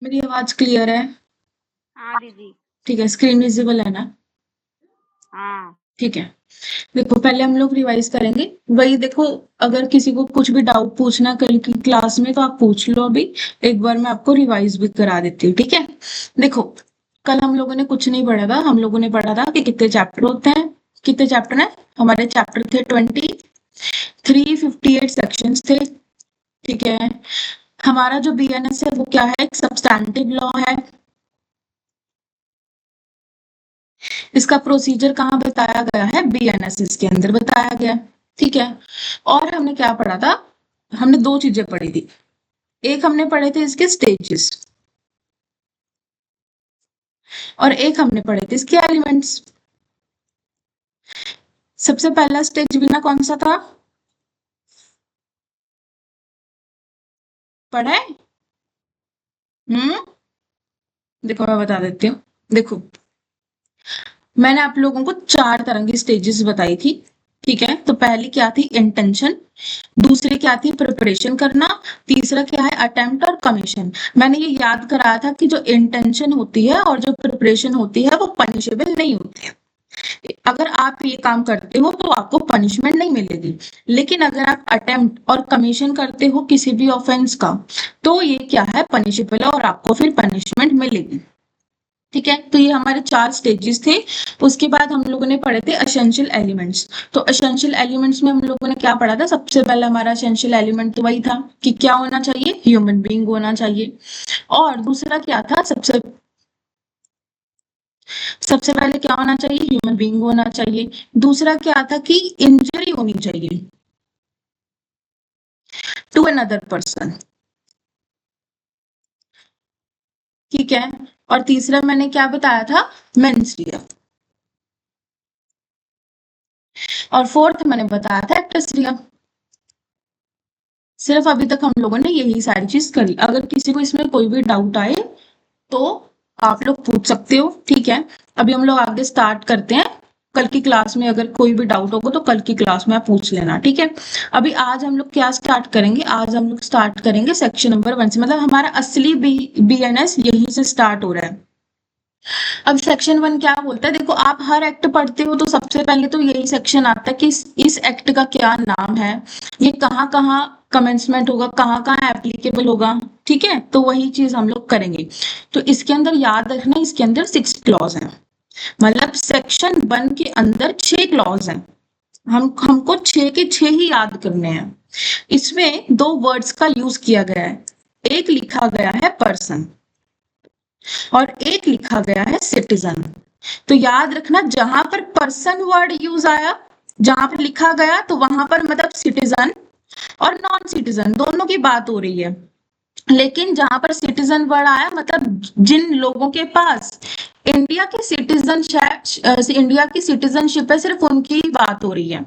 मेरी आवाज क्लियर है? हाँ दीदी। ठीक है, स्क्रीन विजिबल है ना? हाँ। ठीक है। देखो, पहले हम लोग रिवाइज करेंगे। वही देखो, अगर किसी को कुछ भी डाउट पूछना कल की क्लास में तो आप पूछ लो अभी। एक बार मैं आपको रिवाइज भी करा देती हूँ, ठीक है? देखो, कल हम लोगों ने कुछ नहीं पढ़ा था। हम लोगों ने पढ़ा था कि कितने चैप्टर होते हैं। कितने चैप्टर हैं? हमारे चैप्टर थे 58 सेक्शंस थे। ठीक है। हमारा जो बीएनएस है वो क्या है? एक सब्सटैंटिव लॉ है। इसका प्रोसीजर कहाँ बताया गया है? बीएनएस के अंदर बताया गया। ठीक है। और हमने क्या पढ़ा था? हमने दो चीजें पढ़ी थी। एक हमने पढ़े थे इसके स्टेजेस, और एक हमने पढ़े थे इसके एलिमेंट्स। सबसे पहला स्टेज बिना कौन सा था? पढ़ा है? हम्म। देखो, मैं बता देती हूँ। देखो, मैंने आप लोगों को चार तरह की स्टेजेस बताई थी। ठीक है, तो पहली क्या थी? इंटेंशन। दूसरी क्या थी? प्रिपरेशन करना। तीसरा क्या है? अटेम्प्ट और कमीशन। मैंने ये याद कराया था कि जो इंटेंशन होती है और जो प्रिपरेशन होती है वो पनिशेबल नहीं होती है। अगर आप ये काम करते हो तो आपको पनिशमेंट नहीं मिलेगी। लेकिन अगर आप अटेम्प्ट और कमीशन करते हो किसी भी ऑफेंस का, तो ये क्या है? पनिशेबल है और आपको फिर पनिशमेंट मिलेगी। ठीक है, तो ये हमारे चार स्टेजेस थे। उसके बाद हम लोगों ने पढ़े थे एसेंशियल एलिमेंट्स। तो एसेंशियल एलिमेंट्स में हम लोगों ने क्या पढ़ा था? सबसे पहला हमारा एसेंशियल एलिमेंट तो वही था कि क्या होना चाहिए? ह्यूमन बीइंग होना चाहिए। और दूसरा क्या था? सबसे सबसे पहले क्या होना चाहिए? ह्यूमन बीइंग होना चाहिए। दूसरा क्या था? कि इंजरी होनी चाहिए टू अनदर पर्सन। ठीक है। और तीसरा मैंने क्या बताया था? मेंस्ट्रिया। और फोर्थ मैंने बताया था एक्टेस्ट्रिया। सिर्फ अभी तक हम लोगों ने यही सारी चीज करी। अगर किसी को इसमें कोई भी डाउट आए तो आप लोग पूछ सकते हो। ठीक है। अभी हम लोग आगे स्टार्ट करते हैं। कल की क्लास में अगर कोई भी डाउट होगा तो कल की क्लास में आप पूछ लेना, ठीक है? अभी आज हम लोग क्या स्टार्ट करेंगे? आज हम लोग स्टार्ट करेंगे सेक्शन नंबर 1 से, मतलब हमारा असली बीएनएस यहीं से स्टार्ट हो रहा है। अब सेक्शन 1 क्या बोलता है? देखो, आप हर एक्ट पढ़ते हो तो सबसे पहले तो यही सेक्शन आता है कि इस एक्ट का क्या नाम है, ये कहाँ कहाँ कमेंसमेंट होगा, कहाँ कहाँ एप्लीकेबल होगा। ठीक है, तो वही चीज हम लोग करेंगे। तो इसके अंदर याद रखना, इसके अंदर 6 क्लॉज हैं। मतलब सेक्शन 1 के अंदर 6 क्लॉज हैं। हमको 6 के 6 ही याद करने हैं। इसमें दो वर्ड्स का यूज किया गया है। एक लिखा गया है पर्सन और एक लिखा गया है सिटीजन। तो याद रखना, जहां पर पर्सन वर्ड यूज आया, जहां पर लिखा गया, तो वहां पर मतलब सिटीजन और नॉन सिटीजन दोनों की बात हो रही है। लेकिन जहां पर सिटीजन वर्ड आया, मतलब जिन लोगों के पास इंडिया की सिटीजनशिप है, सिर्फ उनकी ही बात हो रही है।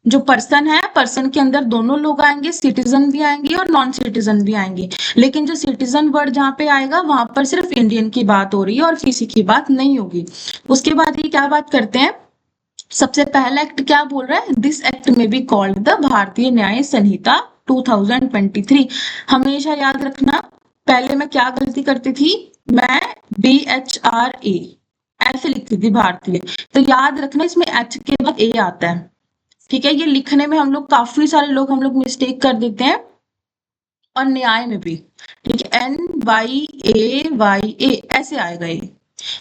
जो पर्सन है, पर्सन के अंदर दोनों लोग आएंगे, सिटीजन भी आएंगे और नॉन सिटीजन भी आएंगे। लेकिन जो सिटीजन वर्ड जहां पे आएगा वहां पर सिर्फ इंडियन की बात हो रही है और किसी की बात नहीं होगी। उसके बाद ये क्या बात करते हैं? सबसे पहला एक्ट क्या बोल रहा है? दिस एक्ट में बी कॉल्ड द भारतीय न्याय संहिता 2023। हमेशा याद रखना, पहले मैं क्या गलती करती थी? मैं BHRA ऐसे लिखती थी, भारतीय। तो याद रखना, इसमें एच के बाद ए आता है। ठीक है, ये लिखने में हम लोग काफी सारे लोग हम लोग मिस्टेक कर देते हैं, और न्याय में भी। ठीक है, NYAYA ऐसे आएगा ये।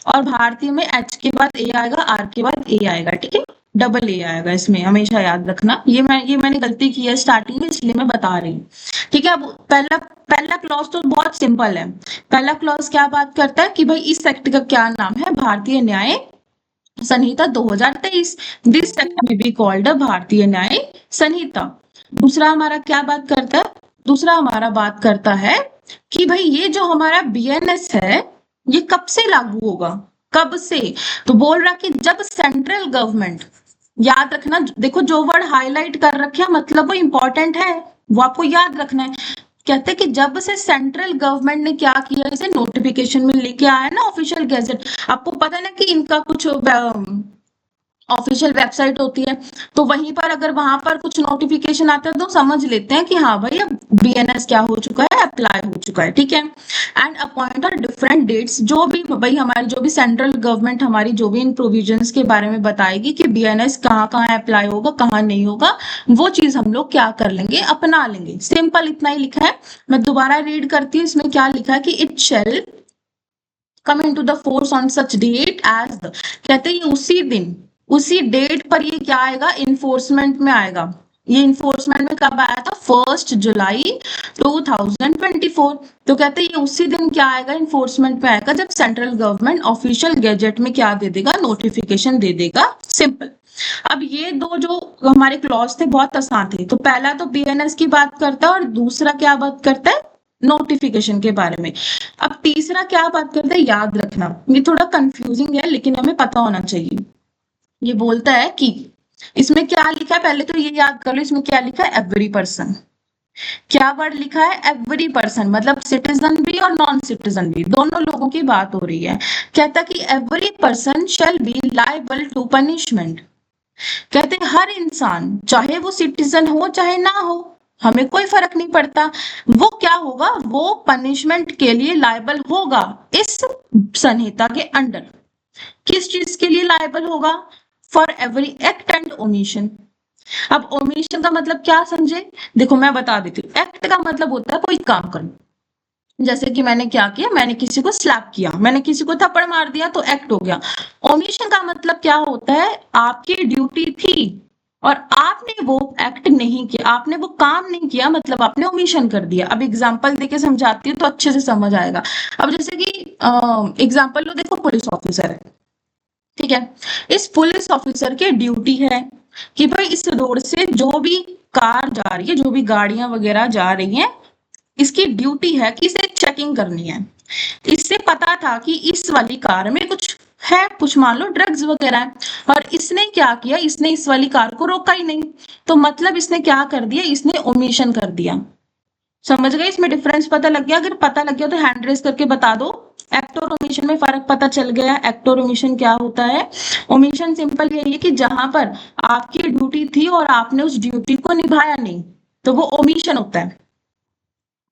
और भारतीय में एच के बाद ए आएगा, आर के बाद ए आएगा। ठीक है, डबल ए आएगा इसमें, हमेशा याद रखना। ये मैंने गलती की है स्टार्टिंग में, इसलिए मैं बता रही हूँ। ठीक है, अब पहला पहला क्लॉज तो बहुत सिंपल है। पहला क्लॉज क्या बात करता है कि भाई इस एक्ट का क्या नाम है? भारतीय न्याय संहिता 2023। दिस सेक्ट में बी कॉल्ड भारतीय न्याय संहिता। दूसरा हमारा क्या बात करता है? दूसरा हमारा बात करता है कि भाई ये जो हमारा बीएनएस है, ये कब से लागू होगा? कब से? तो बोल रहा कि जब सेंट्रल गवर्नमेंट, याद रखना, देखो जो वर्ड हाईलाइट कर रखे हैं मतलब वो इंपॉर्टेंट है, वो आपको याद रखना है। कहते हैं कि जब से सेंट्रल गवर्नमेंट ने क्या किया, इसे नोटिफिकेशन में लेके आया ना ऑफिशियल गैजेट। आपको पता है ना कि इनका कुछ ऑफिशियल वेबसाइट होती है, तो वहीं पर अगर वहां पर कुछ नोटिफिकेशन आता है तो समझ लेते हैं कि हाँ भाई अब बीएनएस क्या हो चुका है, अप्लाई हो चुका है, ठीक है। And appoint are different dates, जो भी भाई हमारी जो भी सेंट्रल गवर्नमेंट हमारी जो भी इन प्रोविजंस के बारे में बताएगी कि बीएनएस कहाँ कहाँ अप्लाई होगा कहाँ नहीं होगा, वो चीज हम लोग क्या कर लेंगे, अपना लेंगे। सिंपल इतना ही लिखा है। मैं दोबारा रीड करती हूँ, इसमें क्या लिखा है कि it shall come into the force on such date as the, कहते हैं ये उसी दिन उसी डेट पर ये क्या आएगा, इन्फोर्समेंट में आएगा। ये इन्फोर्समेंट में कब आया था, 1 जुलाई 2024। तो कहते हैं ये उसी दिन क्या आएगा, इन्फोर्समेंट में आएगा जब सेंट्रल गवर्नमेंट ऑफिशियल गैजेट में क्या दे देगा, नोटिफिकेशन दे देगा। सिंपल। अब ये दो जो हमारे क्लॉज थे बहुत आसान थे। तो पहला तो बीएनएस की बात करता है और दूसरा क्या बात करता है, नोटिफिकेशन के बारे में। अब तीसरा क्या बात करते हैं, याद रखना, ये थोड़ा कंफ्यूजिंग है लेकिन हमें पता होना चाहिए। ये बोलता है कि इसमें क्या लिखा है, पहले तो ये याद कर लो, इसमें क्या लिखा है, एवरी पर्सन। क्या वर्ड लिखा है, एवरी पर्सन, मतलब सिटीजन भी और नॉन सिटीजन भी, दोनों लोगों की बात हो रही है। कहता कि every person shall be liable to punishment. कहते हैं हर इंसान, चाहे वो सिटीजन हो चाहे ना हो, हमें कोई फर्क नहीं पड़ता, वो क्या होगा, वो पनिशमेंट के लिए लायबल होगा इस संहिता के अंडर। किस चीज के लिए लायबल होगा, for every act and omission. अब ओमिशन का मतलब क्या समझे, देखो मैं बता देती हूँ। एक्ट का मतलब होता है कोई काम करना, जैसे कि मैंने क्या किया, मैंने किसी को स्लैप किया, मैंने किसी को थप्पड़ मार दिया तो एक्ट हो गया। ओमिशन का मतलब क्या होता है, आपकी ड्यूटी थी और आपने वो एक्ट नहीं किया, आपने वो काम नहीं किया, मतलब आपने ओमिशन कर दिया। अब एग्जांपल देके समझाती हूँ तो अच्छे से समझ आएगा। अब जैसे कि एग्जांपल लो, देखो पुलिस ऑफिसर है, ठीक है। इस पुलिस ऑफिसर की ड्यूटी है कि भाई इस रोड से जो भी कार जा रही है, जो भी गाड़ियां वगैरह जा रही हैं, इसकी ड्यूटी है कि इसे चेकिंग करनी है। इससे पता था कि इस वाली कार में कुछ है, कुछ मान लो ड्रग्स वगैरह है, और इसने क्या किया, इसने इस वाली कार को रोका ही नहीं, तो मतलब इसने क्या कर दिया, इसने ओमिशन कर दिया। समझ गए, इसमें डिफरेंस पता लग गया, अगर पता लग गया तो हैंड रेस करके बता दो। एक्ट और ओमिशन में फर्क पता चल गया। एक्ट और ओमिशन क्या होता है, ओमिशन सिंपल यही है कि जहां पर आपकी ड्यूटी थी और आपने उस ड्यूटी को निभाया नहीं, तो वो ओमिशन होता है।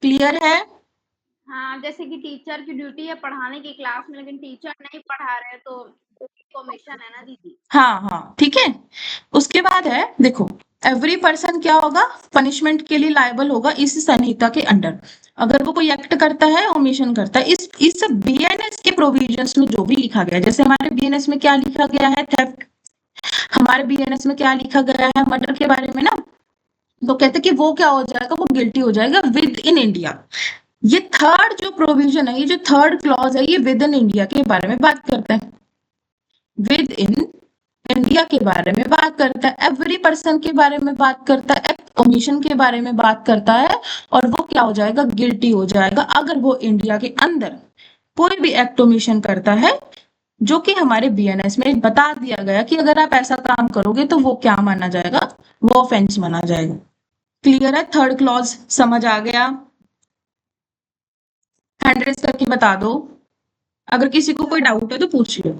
क्लियर है। हाँ, जैसे कि टीचर की ड्यूटी है पढ़ाने की क्लास में, लेकिन टीचर नहीं पढ़ा रहे तो कमीशन है ना दीदी। हाँ हाँ ठीक है। उसके बाद है, देखो एवरी पर्सन क्या होगा, पनिशमेंट के लिए लायबल होगा इस संहिता के अंडर, अगर वो कोई एक्ट करता है, ओमिशन करता है। इस बीएनएस के प्रोविजंस में जो भी लिखा गया है, जैसे हमारे बीएनएस में क्या लिखा गया है, थेफ्ट। हमारे बीएनएस में क्या लिखा गया है, मर्डर के बारे में ना। तो कहते हैं कि वो क्या हो जाएगा, वो गिल्टी हो जाएगा विद इन इंडिया। ये थर्ड जो प्रोविजन है, ये जो थर्ड क्लॉज है, ये विद इन इंडिया के बारे में बात करता है, विद इन इंडिया के बारे में बात करता है, एवरी पर्सन के बारे में बात करता है, एक्ट ओमिशन के बारे में बात करता है, और वो क्या हो जाएगा, गिल्टी हो जाएगा अगर वो इंडिया के अंदर कोई भी एक्ट ओमिशन करता है, जो कि हमारे बीएनएस में बता दिया गया कि अगर आप ऐसा काम करोगे तो वो क्या माना जाएगा, वो ऑफेंस माना जाएगा। क्लियर है, थर्ड क्लॉज समझ आ गया। हैंड रेस करके बता दो, अगर किसी को कोई डाउट है तो पूछ लो।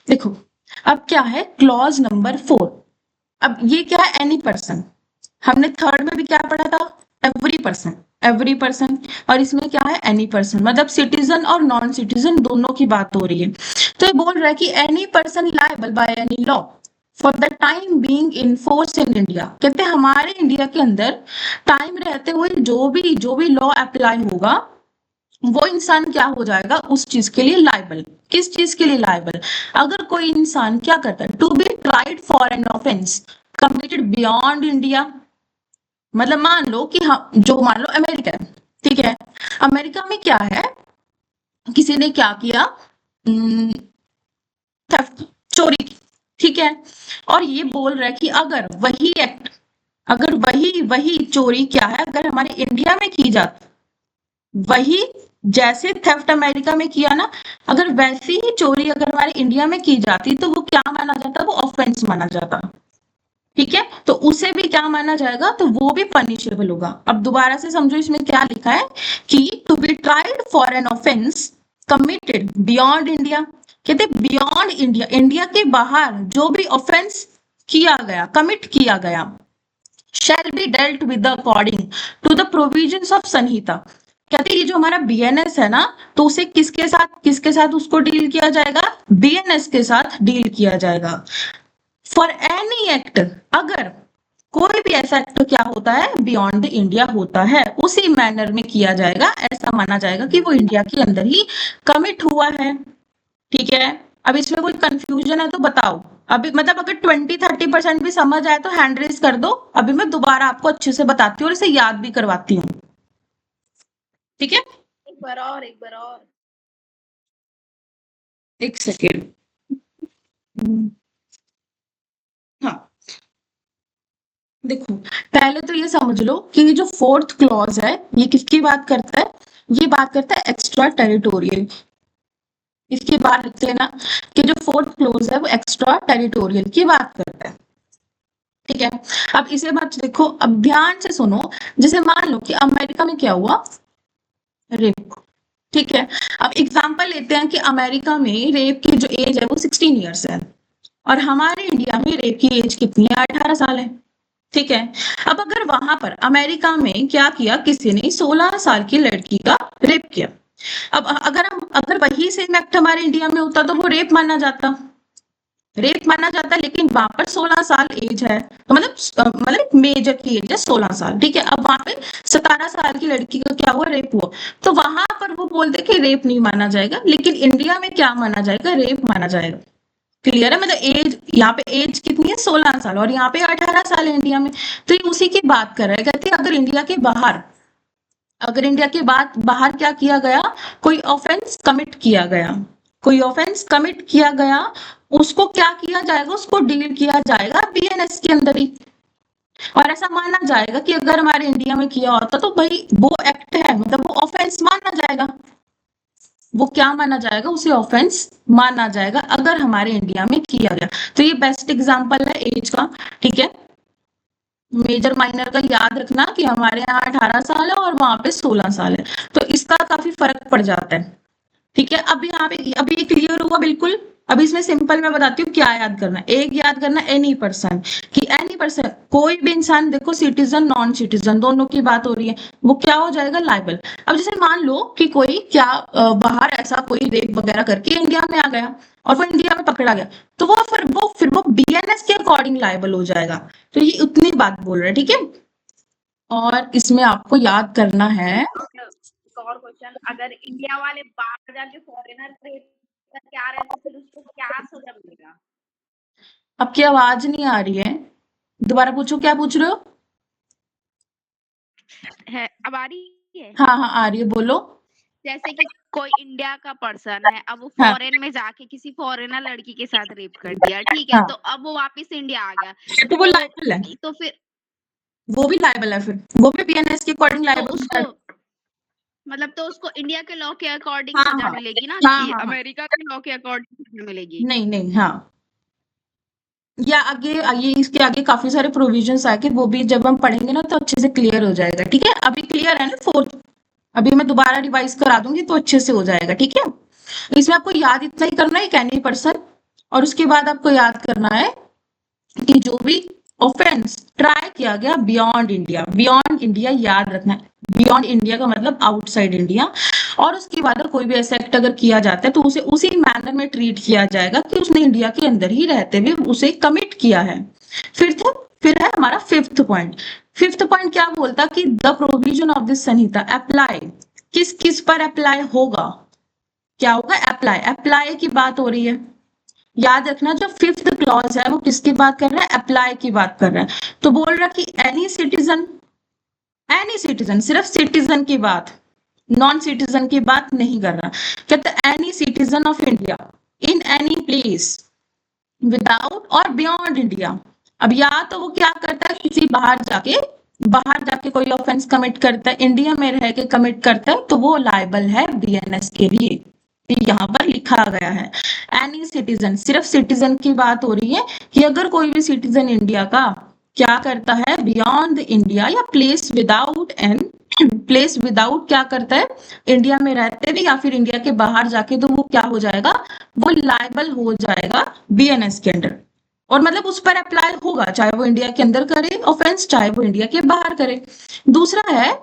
देखो अब क्या है, क्लॉज नंबर 4। अब ये क्या है, एनी पर्सन। हमने थर्ड में भी क्या पढ़ा था, एवरी पर्सन, एवरी पर्सन, और इसमें क्या है, एनी पर्सन, मतलब सिटीजन और नॉन सिटीजन दोनों की बात हो रही है। तो ये बोल रहा है कि any person liable by any law for the time being in force in India. कहते हैं हमारे इंडिया के अंदर टाइम रहते हुए जो भी लॉ अप्लाई होगा, वो इंसान क्या हो जाएगा, उस चीज के लिए लायबल। किस चीज के लिए लायबल, अगर कोई इंसान क्या करता है, to be tried for an offence committed beyond India. मतलब मान लो कि हम, जो मान लो अमेरिका है, ठीक है, अमेरिका में क्या है, किसी ने क्या किया, थेफ्ट, चोरी की, ठीक है, और ये बोल रहा है कि अगर वही एक्ट, अगर वही चोरी क्या है, अगर हमारे इंडिया में की जाती, वही जैसे थेफ्ट अमेरिका में किया ना, अगर वैसी ही चोरी अगर हमारे इंडिया में की जाती तो वो क्या माना जाता, वो ऑफेंस माना जाता, ठीक है। तो उसे भी क्या माना जाएगा, तो वो भी पनिशेबल होगा। अब दोबारा से समझो, इसमें क्या लिखा है कि to be tried for an offence committed beyond India, कहते बियॉन्ड इंडिया, इंडिया के बाहर जो भी ऑफेंस किया गया, कमिट किया गया, shall be dealt with according to the provisions of Sanhita. कहते ये जो हमारा बीएनएस है ना, तो उसे किसके साथ उसको डील किया जाएगा, बीएनएस के साथ डील किया जाएगा। फॉर एनी एक्ट, अगर कोई भी ऐसा एक्ट क्या होता है, बियॉन्ड द इंडिया होता है, उसी मैनर में किया जाएगा, ऐसा माना जाएगा कि वो इंडिया के अंदर ही कमिट हुआ है। ठीक है, अब इसमें कोई कंफ्यूजन है तो बताओ। अभी मतलब अगर 20-30% भी समझ आए तो हैंड रेज कर दो, अभी मैं दोबारा आपको अच्छे से बताती हूँ और इसे याद भी करवाती हूँ। ठीक है, एक बार और एक सेकेंड। हाँ, देखो पहले तो ये समझ लो कि ये जो 4th क्लॉज है ये किसकी बात करता है, ये बात करता है एक्स्ट्रा टेरिटोरियल। इसके बाद लिखते हैं ना कि जो 4th क्लॉज है वो एक्स्ट्रा टेरिटोरियल की बात करता है। ठीक है, अब इसे मत देखो, अब ध्यान से सुनो। जैसे मान लो कि अमेरिका में क्या हुआ, रेप। ठीक है, अब एग्जांपल लेते हैं कि अमेरिका में रेप की जो एज है वो 16 इयर्स है और हमारे इंडिया में रेप की एज कितनी है, 18 साल है। ठीक है, अब अगर वहां पर अमेरिका में क्या किया, किसी ने 16 साल की लड़की का रेप किया, अब अगर वही सेम एक्ट हमारे इंडिया में होता तो वो रेप माना जाता, लेकिन वहां पर 16 साल एज है, तो मतलब मेजर की एज है 16 साल। ठीक है, अब वहां पे 17 साल की लड़की का क्या हुआ, रेप हुआ, तो वहां पर वो बोलते कि रेप नहीं माना जाएगा, लेकिन इंडिया में क्या माना जाएगा, रेप माना जाएगा। क्लियर है, मतलब एज, यहाँ पे एज कितनी है, 16 साल, और यहाँ पे 18 साल है इंडिया में। तो ये उसी की बात कर रहा है, कहते हैं अगर इंडिया के बाहर क्या किया गया, कोई ऑफेंस कमिट किया गया, उसको क्या किया जाएगा, उसको डील किया जाएगा बीएनएस के अंदर ही। और ऐसा माना जाएगा कि अगर हमारे इंडिया में किया होता तो भाई वो एक्ट है, मतलब वो ऑफेंस माना जाएगा, वो क्या माना जाएगा, उसे ऑफेंस माना जाएगा अगर हमारे इंडिया में किया गया। तो ये बेस्ट एग्जांपल है एज का। ठीक है, मेजर माइनर का याद रखना कि हमारे यहाँ 18 साल है और वहां पे 16 साल है, तो इसका काफी फर्क पड़ जाता है। ठीक है, अब यहाँ पे अभी ये क्लियर हुआ बिल्कुल। अब इसमें सिंपल मैं बताती हूँ क्या याद करना। एक याद करना एनी पर्सन, कि एनी पर्सन कोई भी इंसान, देखो सिटीजन नॉन सिटीजन दोनों की बात हो रही है, वो क्या हो जाएगा, लायबल। अब जैसे मान लो कि कोई क्या बाहर ऐसा कोई रेप वगैरह करके इंडिया में आ गया और वो इंडिया में पकड़ा गया, तो फिर वो बीएनएस के अकॉर्डिंग लायबल हो जाएगा। तो ये उतनी बात बोल रहे हैं। ठीक है, और इसमें आपको याद करना है, एक और क्वेश्चन, अगर इंडिया वाले बाहर जाके फॉरेनर रेप करके आ रहे हैं तो फिर उसको क्या सजा मिलेगा? आपकी आवाज नहीं आ रही है, दोबारा पूछो, क्या पूछ रहे हो? है, अब आ रही है? हाँ हाँ आ रही है, बोलो। जैसे कि कोई इंडिया का पर्सन है, अब वो हाँ फॉरेन में जाके किसी फॉरेनर लड़की के साथ रेप कर दिया, ठीक है, हाँ, तो अब वो वापस इंडिया आ गया, तो वो लायबल है, तो फिर वो भी लायबल है, फिर वो भी बीएनएस के अकॉर्डिंग तो लायबल उसको है। मतलब तो उसको इंडिया के लॉ के अकॉर्डिंग हाँ सजा हाँ मिलेगी ना, हाँ कि हाँ हाँ, अमेरिका के लॉ के अकॉर्डिंग सजा मिलेगी? नहीं नहीं, हाँ, या आगे ये इसके आगे काफी सारे प्रोविजंस आके, वो भी जब हम पढ़ेंगे ना तो अच्छे से क्लियर हो जाएगा। ठीक है, अभी क्लियर है ना 4th, अभी मैं दोबारा रिवाइज करा दूंगी तो अच्छे से हो जाएगा। ठीक है, इसमें आपको याद इतना ही करना है, कैनी पर्सन, और उसके बाद आपको याद करना है कि जो भी ऑफेंस ट्राई किया गया बियॉन्ड इंडिया याद रखना है। बियॉन्ड इंडिया का मतलब आउटसाइड इंडिया, और उसके बाद कोई भी ऐसा एक्ट अगर किया जाता है तो उसे उसी मैनर में ट्रीट किया जाएगा कि उसने इंडिया के अंदर ही रहते हुए उसे कमिट किया है। फिर है हमारा 5th पॉइंट। 5th पॉइंट क्या बोलता कि the provision of this Samhita apply, किस किस पर अप्लाई होगा, क्या होगा, अप्लाई की बात हो रही है। याद रखना जो 5th क्लॉज है वो किसकी बात कर रहा है, अप्लाई की बात कर रहा है। तो बोल रहा कि एनी सिटीजन, सिर्फ सिटीजन की बात, नॉन सिटीजन की बात नहीं कर रहा। कहता any citizen of India in any place without और बियॉन्ड इंडिया। अब या तो वो क्या करता है, किसी बाहर जाके कोई ऑफेंस कमिट करता है, इंडिया में रह के कमिट करता है, तो वो लायबल है बीएनएस के लिए। यहाँ पर लिखा गया है एनी सिटीजन, सिर्फ सिटीजन की बात हो रही है कि अगर कोई भी सिटीजन इंडिया का क्या करता है, बियॉन्ड इंडिया या place without an place without क्या करता है, इंडिया में रहते हुए या फिर इंडिया के बाहर जाके, तो वो क्या हो जाएगा, वो लायबल हो जाएगा बीएनएस के अंडर। और मतलब उस पर अप्लाई होगा, चाहे वो इंडिया के अंदर करे ऑफेंस, चाहे वो इंडिया के बाहर करे। दूसरा है,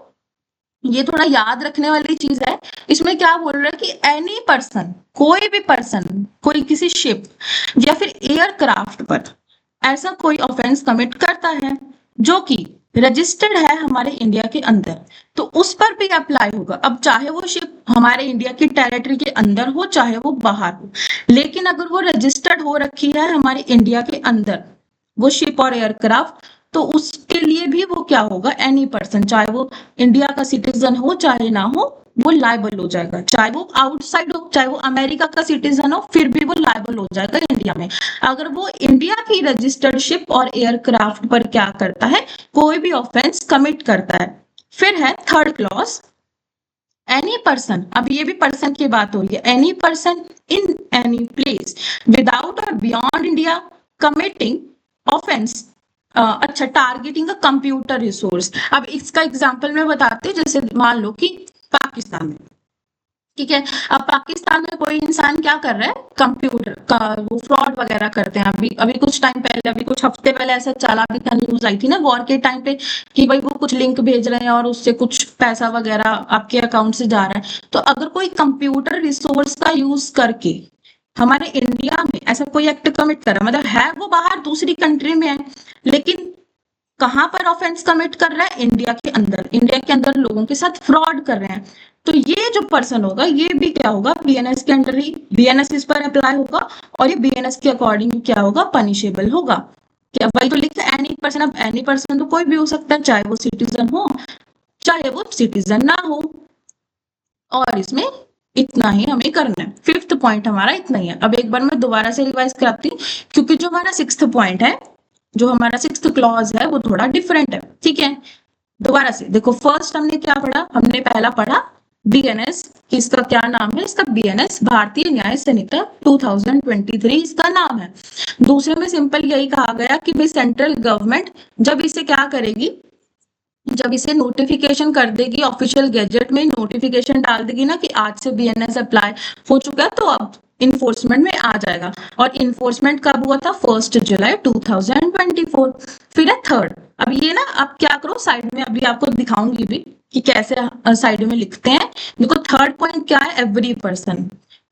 ये थोड़ा याद रखने वाली चीज है, इसमें क्या बोल रहा है कि एनी पर्सन, कोई भी पर्सन, कोई किसी शिप या फिर एयरक्राफ्ट पर ऐसा कोई ऑफेंस कमिट करता है जो कि रजिस्टर्ड है हमारे इंडिया के अंदर, तो उस पर भी अप्लाई होगा। अब चाहे वो शिप हमारे इंडिया की टेरिटरी के अंदर हो, चाहे वो बाहर हो, लेकिन अगर वो रजिस्टर्ड हो रखी है हमारे इंडिया के अंदर, वो शिप और एयरक्राफ्ट, तो उसके लिए भी वो क्या होगा, एनी पर्सन, चाहे वो इंडिया का सिटीजन हो चाहे ना हो, वो लायबल हो जाएगा। चाहे वो आउटसाइड हो, चाहे वो अमेरिका का सिटीजन हो, फिर भी वो लायबल हो जाएगा इंडिया में, अगर वो इंडिया की रजिस्टर्ड शिप और एयरक्राफ्ट पर क्या करता है, कोई भी ऑफेंस कमिट करता है। फिर है थर्ड क्लॉज, एनी पर्सन, अब ये भी पर्सन की बात हो रही है, any person in any place without और बियॉन्ड इंडिया कमिटिंग ऑफेंस, अच्छा, टारगेटिंग अ कंप्यूटर रिसोर्स। अब इसका एग्जांपल मैं बताती हूँ, जैसे मान लो कि पाकिस्तान में, ठीक है, अब पाकिस्तान में कोई इंसान क्या कर रहा है, कंप्यूटर का वो फ्रॉड वगैरह करते हैं। अभी अभी कुछ टाइम पहले, अभी कुछ हफ्ते पहले ऐसा चला भी था, न्यूज आई थी ना वॉर के टाइम पे, कि भाई वो कुछ लिंक भेज रहे हैं और उससे कुछ पैसा वगैरह आपके अकाउंट से जा रहा है। तो अगर कोई कंप्यूटर रिसोर्स का यूज करके हमारे इंडिया में ऐसा कोई एक्ट कमिट कर रहा है, मतलब है वो बाहर दूसरी कंट्री में है, लेकिन कहां पर ऑफेंस कमिट कर रहा है, इंडिया के अंदर, इंडिया के अंदर लोगों के साथ फ्रॉड कर रहे हैं, तो ये जो पर्सन होगा ये भी क्या होगा, बीएनएस के अंडर ही, बीएनएस इस पर अप्लाई होगा, और ये बीएनएस के अकॉर्डिंग क्या होगा, पनिशेबल होगा। क्या वही तो लिखा है एनी पर्सन, अब एनी पर्सन तो कोई भी हो सकता है, चाहे वो सिटीजन हो चाहे वो सिटीजन ना हो, और इसमें इतना ही हमें करना है। फिफ्थ पॉइंट हमारा इतना ही है। अब एक बार मैं दोबारा से रिवाइज कराती हूँ, क्योंकि जो हमारा सिक्स्थ पॉइंट है, जो हमारा सिक्स्थ क्लॉज है, वो थोड़ा डिफरेंट है, ठीक है। दोबारा से देखो, फर्स्ट हमने क्या पढ़ा, हमने पहला पढ़ा बीएनएस, इसका क्या नाम है, इसका बीएनएस भारतीय न्याय संहिता 2023 इसका नाम है। दूसरे में सिंपल यही कहा गया कि भाई सेंट्रल गवर्नमेंट जब इसे क्या करेगी, जब इसे नोटिफिकेशन कर देगी, ऑफिशियल गैजेट में नोटिफिकेशन डाल देगी ना कि आज से बीएनएस अप्लाई हो चुका है, तो अब इन्फोर्समेंट में आ जाएगा। और इन्फोर्समेंट कब हुआ था, 1 जुलाई 2024। फिर है थर्ड, अब ये ना आप क्या करो, साइड में अभी आपको दिखाऊंगी भी कि कैसे साइड में लिखते हैं। देखो थर्ड पॉइंट क्या है, एवरी पर्सन।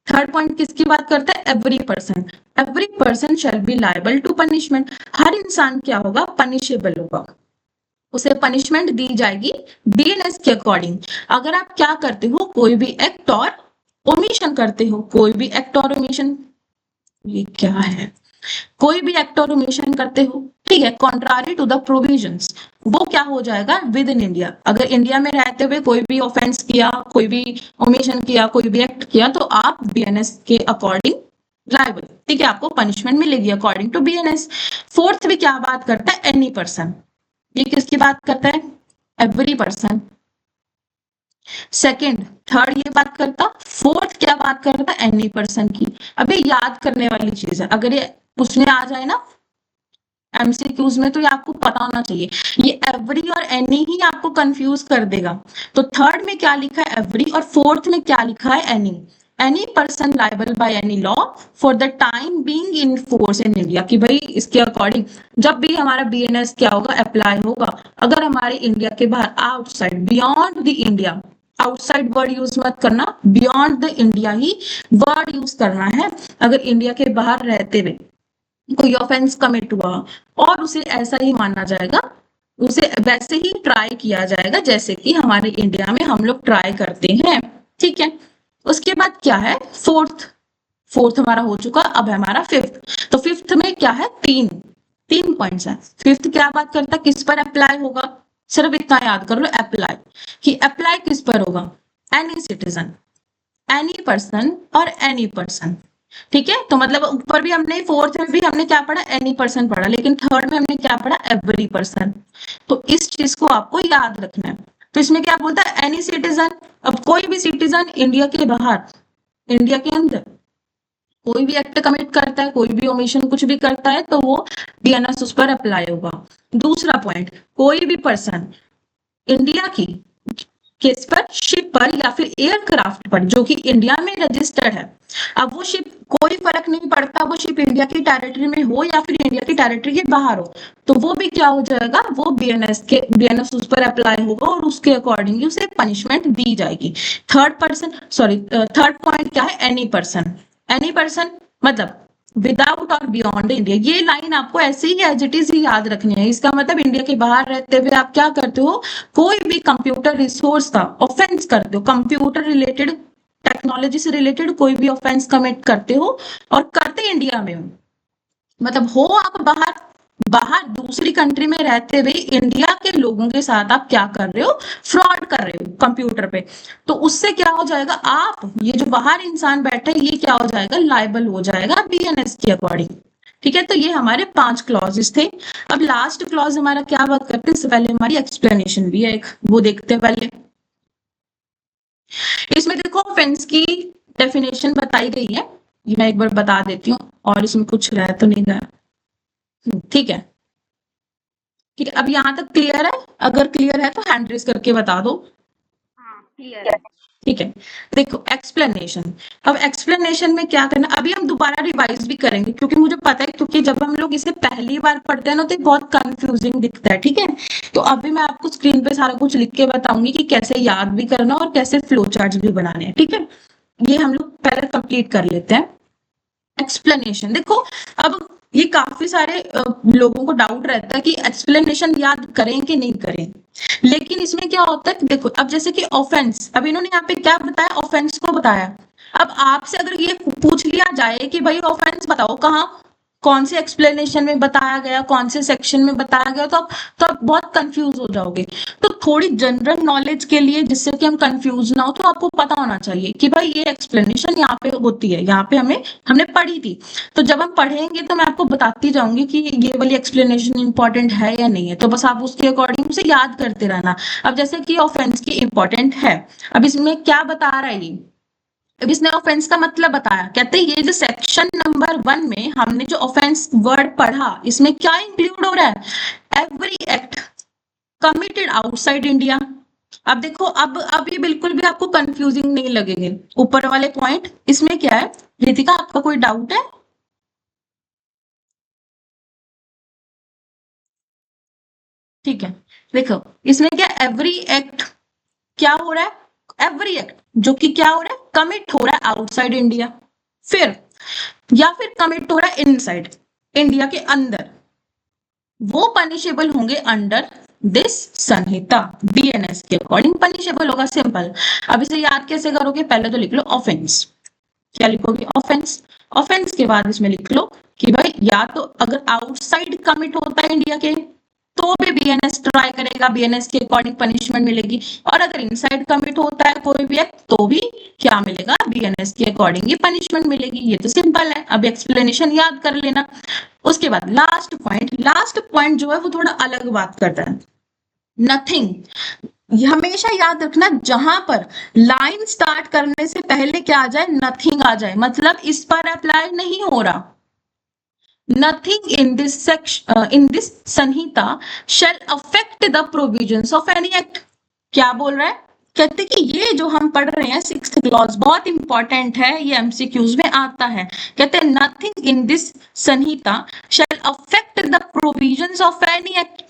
थर्ड पॉइंट किसकी बात करता है, every person. Every person shall be liable to punishment, हर इंसान क्या होगा, पनिशेबल होगा, उसे पनिशमेंट दी जाएगी बीएनएस के अकॉर्डिंग। अगर आप क्या करते हो, कोई भी एक्ट और ओमिशन करते हो, कोई भी एक्ट और ओमिशन, ये क्या है, कोई भी एक्ट और ओमिशन करते हो, ठीक है, कॉन्ट्रारी टू द प्रोविजंस, वो क्या हो जाएगा, विद इन इंडिया। अगर इंडिया में रहते हुए कोई भी ऑफेंस किया, कोई भी ओमिशन किया, कोई भी एक्ट किया, तो आप बीएनएस के अकॉर्डिंग लायबल, ठीक है, आपको पनिशमेंट मिलेगी अकॉर्डिंग टू बीएनएस। फोर्थ भी क्या बात करता है, एनी पर्सन, ये किसकी बात करता है, एवरी पर्सन। सेकंड, थर्ड ये बात करता, फोर्थ क्या बात करता, एनी पर्सन की। अब ये याद करने वाली चीज है, अगर ये पूछने आ जाए ना एमसीक्यूज में, तो ये आपको पता होना चाहिए। ये एवरी और एनी ही आपको कंफ्यूज कर देगा। तो थर्ड में क्या लिखा है, एवरी, और फोर्थ में क्या लिखा है, any. Any person liable by any law for the time being in force in India, कि भाई इसके अकॉर्डिंग जब भी हमारा बीएनएस क्या होगा, अप्लाई होगा, अगर हमारे इंडिया के बाहर, outside, beyond the India, outside word use मत करना, beyond the India he word use करना है। अगर इंडिया के बाहर रहते हुए कोई ऑफेंस कमिट हुआ और उसे ऐसा ही माना जाएगा, उसे वैसे ही ट्राई किया जाएगा जैसे कि हमारे इंडिया में हम लोग ट्राई करते हैं, ठीक है। उसके बाद क्या है, फोर्थ, फोर्थ हमारा हो चुका, अब है हमारा फिफ्थ। तो फिफ्थ में क्या है, तीन पॉइंट्स है। फिफ्थ क्या बात करता है, किस पर अप्लाई होगा, सिर्फ इतना याद कर लो, अप्लाई, कि अप्लाई किस पर होगा, एनी सिटीजन, एनी पर्सन और एनी पर्सन, ठीक है। तो मतलब ऊपर भी हमने, फोर्थ में भी हमने क्या पढ़ा, एनी पर्सन पढ़ा, लेकिन थर्ड में हमने क्या पढ़ा, एवरी पर्सन। तो इस चीज को आपको याद रखना है। तो इसमें क्या बोलता है, एनी सिटीजन, अब कोई भी सिटीजन इंडिया के बाहर, इंडिया के अंदर कोई भी एक्ट कमिट करता है, कोई भी ओमिशन कुछ भी करता है, तो वो बीएनएस उस पर अप्लाई होगा। दूसरा पॉइंट, कोई भी पर्सन इंडिया की किस पर? शिप पर या फिर एयरक्राफ्ट पर जो कि इंडिया में रजिस्टर्ड है। अब वो शिप, कोई फर्क नहीं पड़ता वो शिप इंडिया की टेरिटरी में हो या फिर इंडिया की टेरिटरी के बाहर हो, तो वो भी क्या हो जाएगा, वो बीएनएस उस पर अप्लाई होगा और उसके अकॉर्डिंगली उसे पनिशमेंट दी जाएगी। थर्ड पॉइंट क्या है? एनी पर्सन मतलब विदाउट और बियॉन्ड इंडिया। ये लाइन आपको ऐसे ही एज इट इज ही याद रखनी है। इसका मतलब इंडिया के बाहर रहते हुए आप क्या करते हो, कोई भी कंप्यूटर रिसोर्स का ऑफेंस करते हो, कंप्यूटर रिलेटेड, टेक्नोलॉजी से रिलेटेड कोई भी ऑफेंस कमिट करते हो और करते इंडिया में हो, मतलब हो आप बाहर, दूसरी कंट्री में रहते हुए इंडिया के लोगों के साथ आप क्या कर रहे हो, फ्रॉड कर रहे हो कंप्यूटर पे, तो उससे क्या हो जाएगा, आप ये जो बाहर इंसान बैठे ये क्या हो जाएगा, लायबल हो जाएगा बीएनएस के अकॉर्डिंग। ठीक है, तो ये हमारे 5 क्लॉजेस थे। अब लास्ट क्लॉज हमारा क्या बात करते हैं, इससे पहले हमारी एक्सप्लेनेशन भी है एक, वो देखते हैं पहले। इसमें देखो ऑफेंस की डेफिनेशन बताई गई है, ये मैं एक बार बता देती हूँ, और इसमें कुछ रह तो नहीं गया। ठीक है, ठीक है, अब यहाँ तक क्लियर है? अगर क्लियर है तो हैंड रेज करके बता दो। हाँ क्लियर है। ठीक है, देखो एक्सप्लेनेशन। अब एक्सप्लेनेशन में क्या करना, अभी हम दोबारा रिवाइज भी करेंगे क्योंकि मुझे पता है, क्योंकि जब हम लोग इसे पहली बार पढ़ते हैं ना तो बहुत कंफ्यूजिंग दिखता है। ठीक है, तो अभी मैं आपको स्क्रीन पे सारा कुछ लिख के बताऊंगी कि कैसे याद भी करना और कैसे फ्लो चार्ट्स भी बनाने हैं। ठीक है, ये हम लोग पहले कंप्लीट कर लेते हैं। एक्सप्लेनेशन देखो, अब ये काफी सारे लोगों को डाउट रहता है कि एक्सप्लेनेशन याद करें कि नहीं करें, लेकिन इसमें क्या होता है, देखो अब जैसे कि ऑफेंस, अब इन्होंने यहाँ पे क्या बताया, ऑफेंस को बताया। अब आपसे अगर ये पूछ लिया जाए कि भाई ऑफेंस बताओ कहाँ, कौन से एक्सप्लेनेशन में बताया गया, कौन से सेक्शन में बताया गया, तो आप बहुत कंफ्यूज हो जाओगे। तो थोड़ी जनरल नॉलेज के लिए, जिससे कि हम कंफ्यूज ना हो, तो आपको पता होना चाहिए कि भाई ये एक्सप्लेनेशन यहाँ पे होती है, यहाँ पे हमने पढ़ी थी। तो जब हम पढ़ेंगे तो मैं आपको बताती जाऊंगी कि ये वाली एक्सप्लेनेशन इंपॉर्टेंट है या नहीं है, तो बस आप उसके अकॉर्डिंग उसे याद करते रहना। अब जैसे कि ऑफेंस की इंपॉर्टेंट है, अब इसमें क्या बता रहा है ये, अब इसने ऑफेंस का मतलब बताया, कहते हैं ये जो सेक्शन नंबर 1 में हमने जो ऑफेंस वर्ड पढ़ा, इसमें क्या इंक्लूड हो रहा है, every act committed outside India. अब देखो, अब ये बिल्कुल भी आपको कंफ्यूजिंग नहीं लगेंगे ऊपर वाले पॉइंट। इसमें क्या है, रितिका आपका कोई डाउट है? ठीक है, देखो इसमें क्या, एवरी एक्ट क्या हो रहा है, एवरी एक्ट जो कि क्या हो रहा है, कमिट हो रहा है आउटसाइड इंडिया, फिर या फिर कमिट हो रहा है इनसाइड इंडिया के अंदर, वो पनिशेबल होंगे अंडर दिस संहिता, बीएनएस के अकॉर्डिंग पनिशेबल होगा। सिंपल। अब इसे याद कैसे करोगे, पहले तो लिख लो ऑफेंस। क्या लिखोगे, ऑफेंस। ऑफेंस के बाद इसमें लिख लो कि भाई या तो अगर आउटसाइड कमिट होता है इंडिया के तो भी बीएनएस ट्राई करेगा, बीएनएस के अकॉर्डिंग पनिशमेंट मिलेगी, और अगर इनसाइड कमिट होता है कोई भी एक्ट तो भी क्या मिलेगा, बीएनएस के अकॉर्डिंग ही पनिशमेंट मिलेगी। ये तो सिंपल है, अब एक्सप्लेनेशन याद कर लेना। उसके बाद लास्ट पॉइंट जो है वो थोड़ा अलग बात करता है, नथिंग। हमेशा याद रखना, जहां पर लाइन स्टार्ट करने से पहले क्या आ जाए, नथिंग आ जाए, मतलब इस पर अप्लाई नहीं हो रहा। Nothing in this Samhita shall affect the provisions of any act। क्या बोल रहा है, कहते कि ये जो हम पढ़ रहे हैं 6th क्लॉज बहुत इंपॉर्टेंट है, ये एमसीक्यूज में आता है। कहते हैं nothing in this Samhita shall affect the provisions of any act।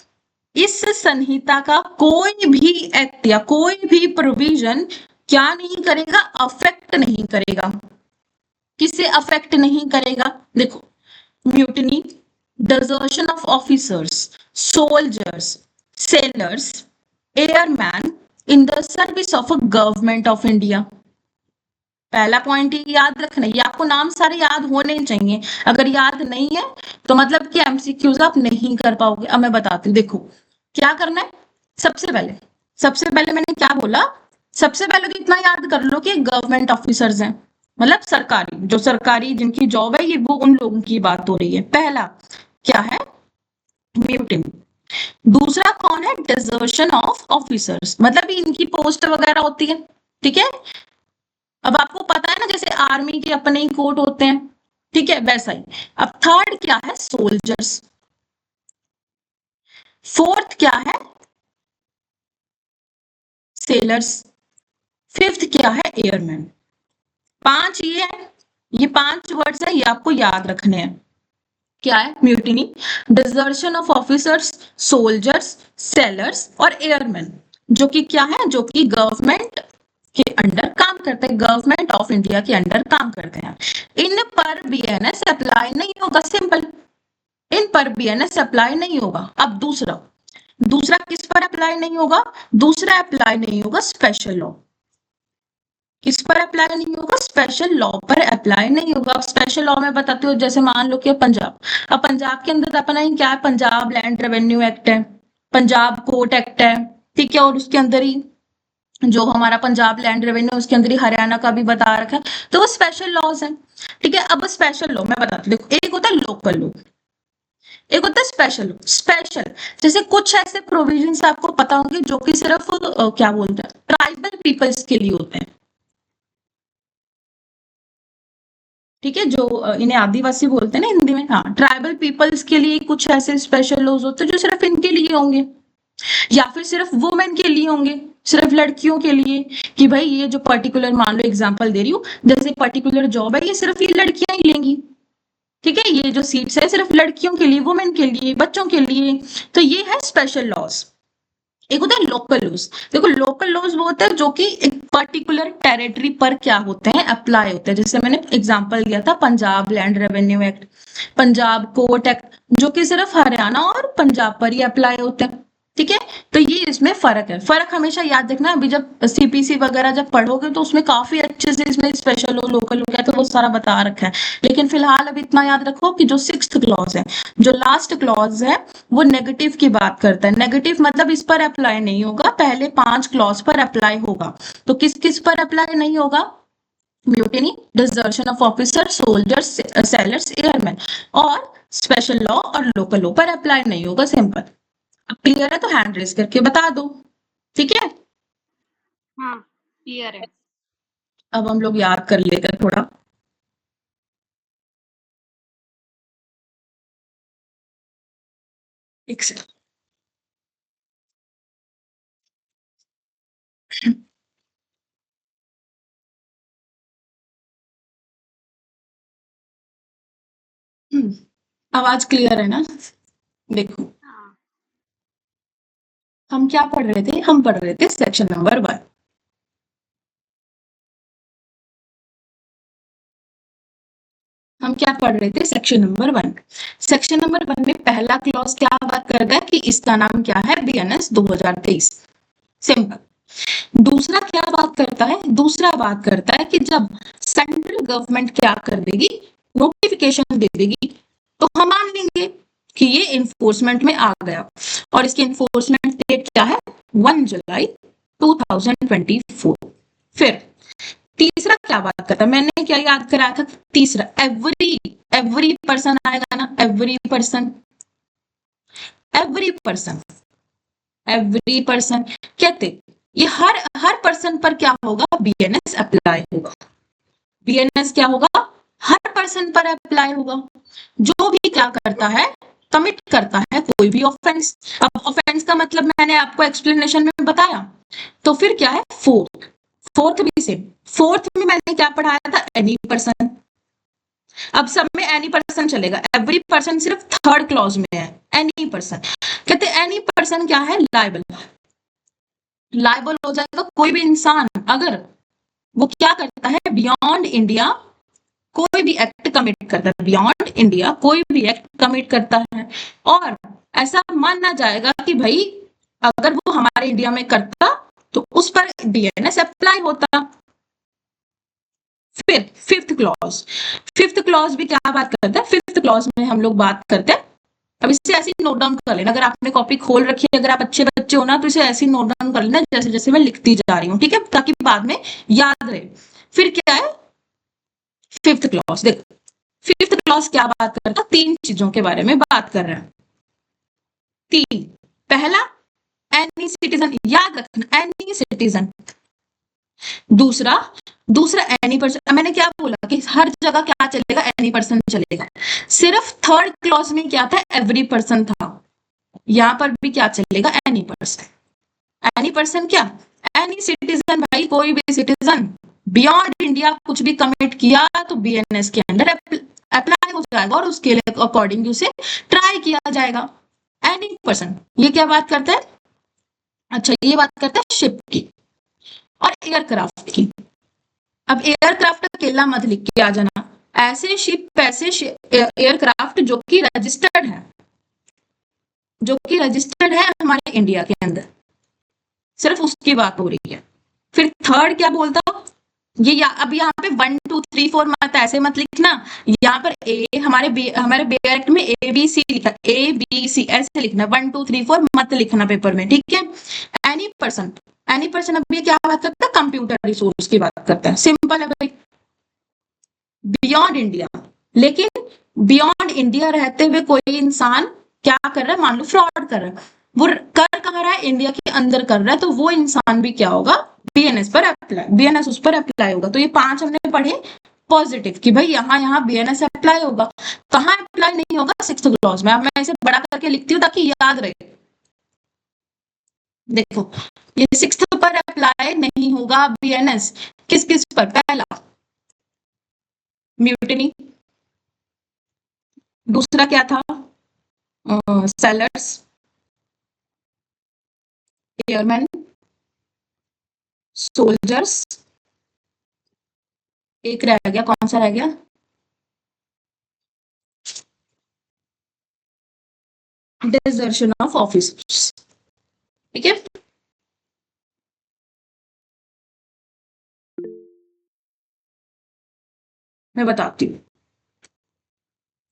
इस संहिता का कोई भी एक्ट या कोई भी प्रोविजन क्या नहीं करेगा, अफेक्ट नहीं करेगा। किसे अफेक्ट नहीं करेगा, देखो mutiny, desertion of officers, soldiers, sailors, airman in the service of a government of India। पहला पॉइंट ही याद रखना, ये आपको नाम सारे याद होने चाहिए, अगर याद नहीं है तो मतलब कि एमसीक्यूज आप नहीं कर पाओगे। अब मैं बताती हूँ, देखो क्या करना है। सबसे पहले मैंने क्या बोला, सबसे पहले तो इतना याद कर लो कि गवर्नमेंट ऑफिसर्स हैं, मतलब सरकारी, जो सरकारी जिनकी जॉब है, ये वो उन लोगों की बात हो रही है। पहला क्या है, म्यूटिनी। दूसरा कौन है, डिजर्शन ऑफ ऑफिसर्स, मतलब इनकी पोस्ट वगैरह होती है। ठीक है, अब आपको पता है ना, जैसे आर्मी के अपने ही कोर्ट होते हैं, ठीक है, वैसा ही। अब थर्ड क्या है, सोल्जर्स। फोर्थ क्या है, सेलर्स, फिफ्थ क्या है, एयरमैन। 5 ये है, ये 5 वर्ड्स है, ये आपको याद रखने हैं। क्या है, mutiny, desertion of officers, soldiers, sellers और एयरमैन, जो कि क्या है, जो कि गवर्नमेंट के अंडर काम करते हैं, गवर्नमेंट ऑफ इंडिया के अंडर काम करते हैं। इन पर बीएनएस अप्लाई नहीं होगा, सिंपल, इन पर बीएनएस अप्लाई नहीं होगा। अब दूसरा, दूसरा किस पर अप्लाई नहीं होगा, दूसरा अप्लाई नहीं होगा स्पेशल लॉ। किस पर अप्लाई नहीं होगा, स्पेशल लॉ पर अप्लाई नहीं होगा। अब स्पेशल लॉ में बताते हो, जैसे मान लो कि पंजाब, अब पंजाब के अंदर अपना ही क्या है, पंजाब लैंड रेवेन्यू एक्ट है, पंजाब कोर्ट एक्ट है, ठीक है, और उसके अंदर ही जो हमारा पंजाब लैंड रेवेन्यू, उसके अंदर ही हरियाणा का भी बता रखा है, तो वो स्पेशल लॉज है, ठीक है। अब स्पेशल लॉ मैं बताती हूँ, देखो, एक होता है लोकल लॉ, एक होता है स्पेशल लॉ। स्पेशल जैसे कुछ ऐसे प्रोविजंस आपको पता होंगे जो कि सिर्फ क्या बोलते हैं, ट्राइबल पीपल्स के लिए होते हैं, ठीक है, जो इन्हें आदिवासी बोलते हैं ना हिंदी में, हाँ, ट्राइबल पीपल्स के लिए कुछ ऐसे स्पेशल लॉज होते हैं जो सिर्फ इनके लिए होंगे, या फिर सिर्फ वुमेन के लिए होंगे, सिर्फ लड़कियों के लिए, कि भाई ये जो पर्टिकुलर, मान लो एग्जांपल दे रही हूँ, जैसे पर्टिकुलर जॉब है, ये सिर्फ ये लड़कियां ही लेंगी, ठीक है, ये जो सीट्स है सिर्फ लड़कियों के लिए, वुमेन के लिए, बच्चों के लिए, तो ये है स्पेशल लॉज। एक होता है लोकल लॉज, देखो लोकल लॉज वो होता है जो कि एक पर्टिकुलर टेरिटरी पर क्या होते हैं, अप्लाई होते हैं, जैसे मैंने एग्जांपल दिया था Punjab land revenue act, Punjab court act, जो कि सिर्फ हरियाणा और पंजाब पर ही अप्लाई होते हैं, ठीक है। तो ये इसमें फर्क है, फर्क हमेशा याद रखना, अभी जब सीपीसी वगैरह जब पढ़ोगे तो उसमें काफी अच्छे से इसमें स्पेशल हो, लोकल हो गया, तो वो सारा बता रखा है, लेकिन फिलहाल अब इतना याद रखो कि जो 6th क्लॉज है, जो लास्ट क्लॉज है, वो नेगेटिव की बात करता है। नेगेटिव मतलब इस पर अप्लाई नहीं होगा, पहले 5 क्लॉज पर अप्लाई होगा। तो किस किस पर अप्लाई नहीं होगा, mutiny, desertion of officer, soldiers, sellers, airman, और स्पेशल लॉ और लोकल लॉ पर अप्लाई नहीं होगा, सिंपल। अब क्लियर है तो हैंड रेस करके बता दो, ठीक है। हाँ क्लियर है। अब हम लोग याद कर लेकर थोड़ा, एक सेकंड। आवाज क्लियर है ना, देखो हाँ हम क्या पढ़ रहे थे, हम पढ़ रहे थे सेक्शन नंबर 1, हम क्या पढ़ रहे थे, सेक्शन नंबर 1। सेक्शन नंबर 1 में पहला क्लॉज क्या बात करता है कि इसका नाम क्या है, बीएनएस 2023, सिंपल। दूसरा क्या बात करता है, दूसरा बात करता है कि जब सेंट्रल गवर्नमेंट क्या कर देगी, नोटिफिकेशन दे देगी, तो हम मान लेंगे कि ये इन्फोर्समेंट में आ गया, और इसकी इन्फोर्समेंट डेट क्या है, 1 जुलाई 2024। फिर तीसरा क्या बात करता है, मैंने क्या याद कराया था, तीसरा एवरी, एवरी पर्सन आएगा ना, every person, every person, every person कहते, ये हर हर पर्सन पर क्या होगा, बीएनएस अप्लाई होगा, बीएनएस क्या होगा, हर पर्सन पर अप्लाई होगा, जो भी क्या करता है, कमिट करता है कोई भी ऑफेंस। अब ऑफेंस का मतलब मैंने आपको एक्सप्लेनेशन में बताया, तो फिर क्या है, फोर्थ, फोर्थ भी सेम, फोर्थ में मैंने क्या पढ़ाया था, एनी पर्सन। अब सब में एनी पर्सन चलेगा, एवरी पर्सन सिर्फ थर्ड क्लॉज में है, एनी पर्सन कहते, एनी पर्सन क्या है, लाइबल, लाइबल हो जाएगा कोई भी इंसान अगर वो क्या करता है, बियॉन्ड इंडिया कोई भी एक्ट कमिट करता है, बियॉन्ड इंडिया कोई भी एक्ट कमिट करता है, और ऐसा मानना जाएगा कि भाई अगर वो हमारे इंडिया में करता तो उस पर बीएनएस अप्लाई होता। फिर फिफ्थ क्लॉज, फिफ्थ क्लॉज भी क्या बात करता है, फिफ्थ क्लॉज में हम लोग बात करते हैं, अब इसे ऐसे ही नोट डाउन कर लेना, अगर आपने कॉपी खोल रखी है, अगर आप अच्छे बच्चे हो ना, तो इसे ऐसे ही नोट डाउन कर लेना जैसे जैसे मैं लिखती जा रही हूँ, ठीक है, ताकि बाद में याद रहे। फिर क्या है, फिफ्थ क्लॉज, देखो फिफ्थ क्लॉज क्या बात करता है, 3 चीजों के बारे में बात कर रहे हैं, 3, पहला एनी सिटीजन, याद रखना एनी सिटीजन, दूसरा, दूसरा एनी पर्सन, मैंने क्या बोला कि हर जगह क्या चलेगा, एनी पर्सन चलेगा, सिर्फ थर्ड क्लॉज में क्या था, एवरी पर्सन था, यहां पर भी क्या चलेगा, एनी पर्सन, एनी पर्सन क्या, एनी सिटीजन भाई, कोई भी सिटीजन बियॉन्ड इंडिया कुछ भी कमिट किया तो बीएनएस के अंडर अप्लाई हो जाएगा और उसके लिए अकॉर्डिंग उसे ट्राई किया जाएगा। एनी पर्सन, ये क्या बात करता है, अच्छा ये बात करता है शिप की और एयरक्राफ्ट की। अब एयरक्राफ्ट अकेला मत लिख के आ जाना, ऐसे शिप, ऐसे एयरक्राफ्ट जो कि रजिस्टर्ड है, जो कि रजिस्टर्ड है हमारे इंडिया के अंदर, सिर्फ उसकी बात हो रही है। फिर थर्ड क्या बोलता, ये अब यहाँ पे 1 2 3 4 मत ऐसे मत लिखना, यहाँ पर ए हमारे बी में ABC लिखा, ABC ऐसे लिखना, 1 2 3 4 मत लिखना पेपर में, ठीक है। एनी पर्सन, एनी पर्सन अब ये क्या बात करता है, कंप्यूटर रिसोर्स की बात करता है, सिंपल है भाई। बियॉन्ड इंडिया, लेकिन बियॉन्ड इंडिया रहते हुए कोई इंसान क्या कर रहा है, मान लो फ्रॉड कर रहा है, वो कर कहाँ रहा है, इंडिया के अंदर कर रहा है, तो वो इंसान भी क्या होगा, बीएनएस पर अप्लाई, बीएनएस उस पर अप्लाई होगा। तो ये 5 हमने पढ़े पॉजिटिव कि भाई यहाँ बीएनएस अप्लाई होगा। कहाँ अप्लाई नहीं होगा, 6th क्लॉज में। अब मैं इसे बड़ा करके लिखती हूँ ताकि याद रहे। देखो ये 6th पर अप्लाई नहीं होगा बीएनएस, किस किस पर, पहला म्यूटिनी, दूसरा क्या था, सेलर्स, एयरमैन, सोल्जर्स, एक रह गया, कौन सा रह गया, डिसर्शन ऑफ ऑफिसर्स, ठीक है। मैं बताती हूँ,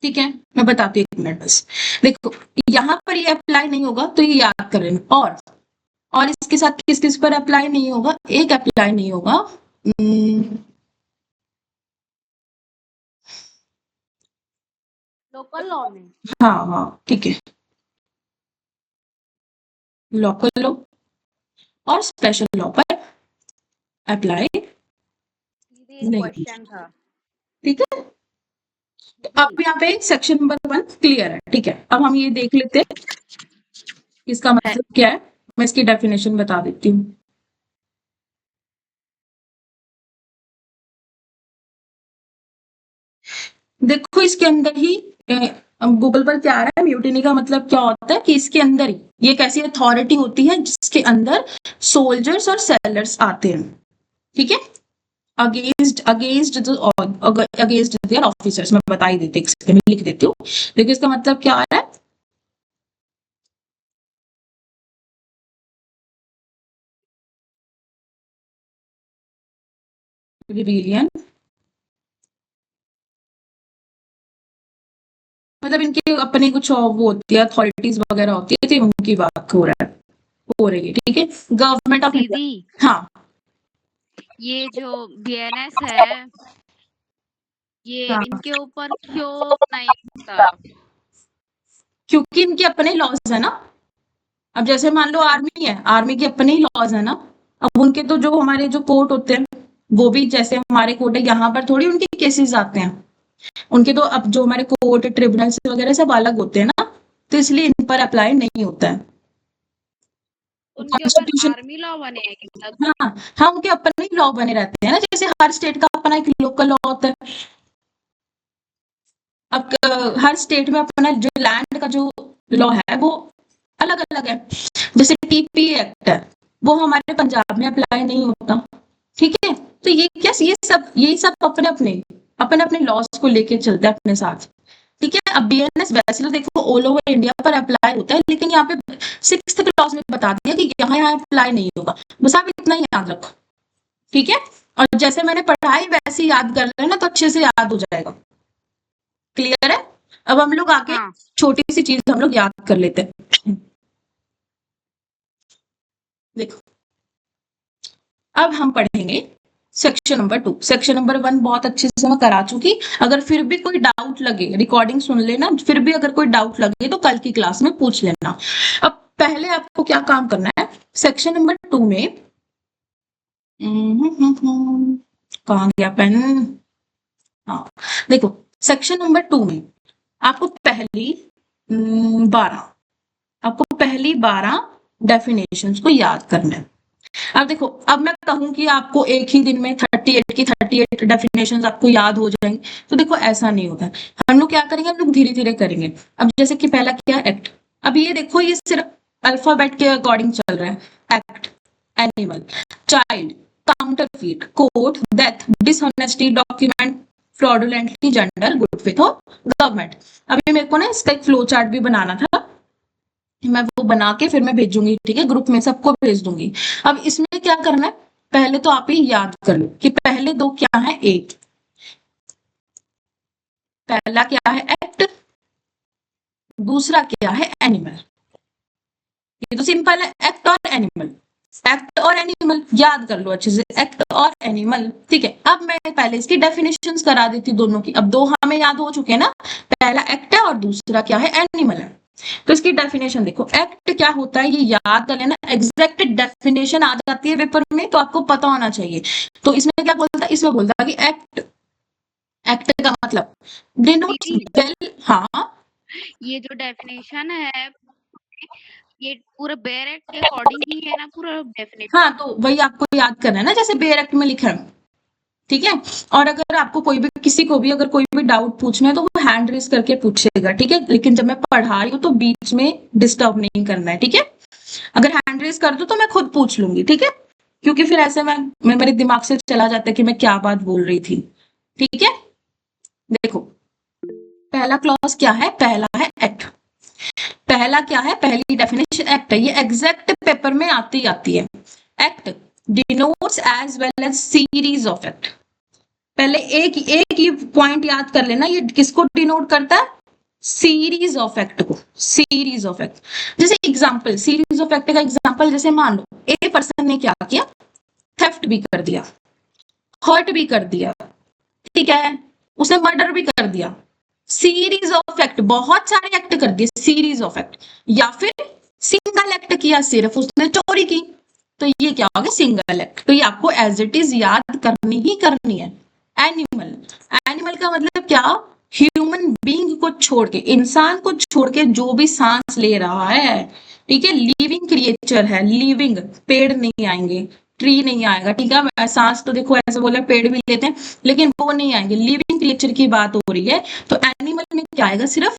ठीक है, मैं बताती हूँ, 1 मिनट बस। देखो यहाँ पर ये अप्लाई नहीं होगा तो ये याद कर लेना, और इसके साथ किस किस पर अप्लाई नहीं होगा, एक अप्लाई नहीं होगा, लोकल लॉ में, हाँ हाँ ठीक है, लोकल लॉ और स्पेशल लॉ पर अप्लाई सीधे नहीं, क्वेश्चन था। ठीक है। तो अब यहाँ पे सेक्शन नंबर 1 क्लियर है, ठीक है। अब हम ये देख लेते हैं इसका मतलब क्या है, मैं इसकी डेफिनेशन बता देती हूँ। देखो इसके अंदर ही गूगल पर क्या आ रहा है, म्यूटिनी का मतलब क्या होता है कि इसके अंदर ही ये एक ऐसी अथॉरिटी होती है जिसके अंदर सोल्जर्स और सेलर्स आते हैं, ठीक है, against against against their officers. मैं बता ही देती हूँ, लिख देती हूँ। देखिए इसका मतलब क्या आ रहा है, रिबेलियन मतलब इनके अपने कुछ वो होती है, अथॉरिटीज वगैरह होती है, तो उनकी बात हो रही है, ठीक है। गवर्नमेंट ऑफ इंडिया, दीदी हाँ ये जो बीएनएस है, ये हाँ, इनके ऊपर क्यों नहीं होता? क्योंकि इनके अपने लॉज है ना। अब जैसे मान लो आर्मी है, आर्मी के अपने ही लॉज है ना। अब उनके तो जो हमारे जो कोर्ट होते हैं वो भी जैसे हमारे कोर्ट है, यहाँ पर थोड़ी उनके केसेस आते हैं। उनके तो अब जो हमारे कोर्ट ट्रिब्यूनल्स वगैरह सब अलग होते हैं ना, तो इसलिए इन पर अप्लाई नहीं होता है। उनके ऊपर कॉन्स्टिट्यूशन, आर्मी लॉ बने हैं क्या? हाँ हाँ, उनके अपने ही लॉ बने रहते हैं ना, जैसे हर स्टेट का अपना एक लोकल लॉ होता है। अब हर स्टेट में अपना जो लैंड का जो लॉ है वो अलग अलग है। जैसे टीपी एक्ट है, वो हमारे पंजाब में अप्लाई नहीं होता, ठीक है। तो ये सब अपने अपने लॉज को लेके चलते हैं अपने साथ, ठीक है। अब बीएनएस वैसे तो देखो ऑल ओवर इंडिया पर अप्लाई होता है, लेकिन यहाँ पे 6th क्लॉज में बता दिया कि यहाँ अप्लाई नहीं होगा। बस आप इतना ही याद रखो, ठीक है। और जैसे मैंने पढ़ाई वैसे याद कर लेना तो अच्छे से याद हो जाएगा, क्लियर है। अब हम लोग आगे हाँ छोटी सी चीज हम लोग याद कर लेते हैं। देखो अब हम पढ़ेंगे सेक्शन नंबर 2। सेक्शन नंबर 1 बहुत अच्छे से मैं करा चुकी। अगर फिर भी कोई डाउट लगे, रिकॉर्डिंग सुन लेना, फिर भी अगर कोई डाउट लगे तो कल की क्लास में पूछ लेना। अब पहले आपको क्या काम करना है, सेक्शन नंबर 2 में कहाँ गया पेन, हाँ देखो सेक्शन नंबर 2 में आपको पहली 12 आपको पहली 12 डेफिनेशंस को याद करना है। अब देखो, अब मैं कहूं कि आपको एक ही दिन में 38 की 38 डेफिनेशंस आपको याद हो जाएंगे, तो देखो ऐसा नहीं होता। हम लोग क्या करेंगे, हम लोग धीरे धीरे करेंगे। अब जैसे कि पहला क्या, एक्ट। अब ये देखो, ये सिर्फ अल्फाबेट के अकॉर्डिंग चल रहा है। Act, animal, child, counterfeit, court, death, dishonesty, document, fraudulently, gender, good faith और गवर्नमेंट। अभी मेरे को ना इसका एक फ्लो चार्ट भी बनाना था, मैं वो बना के फिर मैं भेजूंगी, ठीक है, ग्रुप में सबको भेज दूंगी। अब इसमें क्या करना है, पहले तो आप ही याद कर लो कि पहले दो क्या है, एक पहला क्या है एक्ट, दूसरा क्या है एनिमल। ये तो सिंपल है, एक्ट और एनिमल। एक्ट और एनिमल याद कर लो अच्छे से, एक्ट और एनिमल, ठीक है। अब मैं पहले इसकी डेफिनेशंस करा देती दोनों की। अब दो हमें याद हो चुके हैं ना, पहला एक्ट है और दूसरा क्या है, एनिमल है। तो इसकी डेफिनेशन देखो, एक्ट क्या होता है ये याद कर लेना, एग्जैक्ट डेफिनेशन आ जाती है पेपर में तो आपको पता होना चाहिए। तो इसमें क्या बोलता है, इसमें बोलता है कि एक्ट, एक्ट का मतलब डिनोट्स दीदी वेल, हाँ ये जो डेफिनेशन है ये पूरा बेयर एक्ट के अकॉर्डिंग ही है ना, पूरा डेफिनेशन। हाँ, तो वही आपको याद करना है ना, जैसे बेयर एक्ट में लिखा है, ठीक है। और अगर आपको कोई भी, किसी को भी अगर कोई भी डाउट पूछना है तो वो हैंड रेस करके पूछेगा, ठीक है। लेकिन जब मैं पढ़ा रही हूँ तो बीच में डिस्टर्ब नहीं करना है, ठीक है। अगर हैंड रेस कर दो तो मैं खुद पूछ लूंगी, ठीक है, क्योंकि फिर ऐसे मैं मेरे दिमाग से चला जाता है कि मैं क्या बात बोल रही थी, ठीक है। देखो, पहला क्लॉज क्या है, पहला है एक्ट। पहला क्या है, पहली डेफिनेशन एक्ट है, ये एग्जैक्ट पेपर में आती है। Act denotes as well as series of act. पहले एक एक ये पॉइंट याद कर लेना, ये किसको डिनोट करता है, सीरीज ऑफ एक्ट को, सीरीज ऑफ एक्ट। जैसे एग्जांपल, सीरीज ऑफ एक्ट का एग्जांपल, जैसे मान लो ए पर्सन ने क्या किया, थेफ्ट भी कर दिया, हर्ट भी कर दिया, ठीक है, उसने मर्डर भी कर दिया। सीरीज ऑफ एक्ट, बहुत सारे एक्ट कर दिए, सीरीज ऑफ एक्ट। या फिर सिंगल एक्ट किया, सिर्फ उसने चोरी की, तो ये क्या हो गया, सिंगल एक्ट। तो ये आपको एज इट इज याद करनी ही करनी है। एनिमल, एनिमल का मतलब क्या, ह्यूमन बीइंग को छोड़ के, इंसान को छोड़ के जो भी सांस ले रहा है, ठीक है, लिविंग क्रिएचर है, लिविंग, पेड़ नहीं आएंगे, ट्री नहीं आएगा, ठीक है। सांस तो देखो ऐसे बोले पेड़ भी लेते हैं, लेकिन वो नहीं आएंगे, लिविंग क्रिएचर की बात हो रही है। तो एनिमल में क्या आएगा, सिर्फ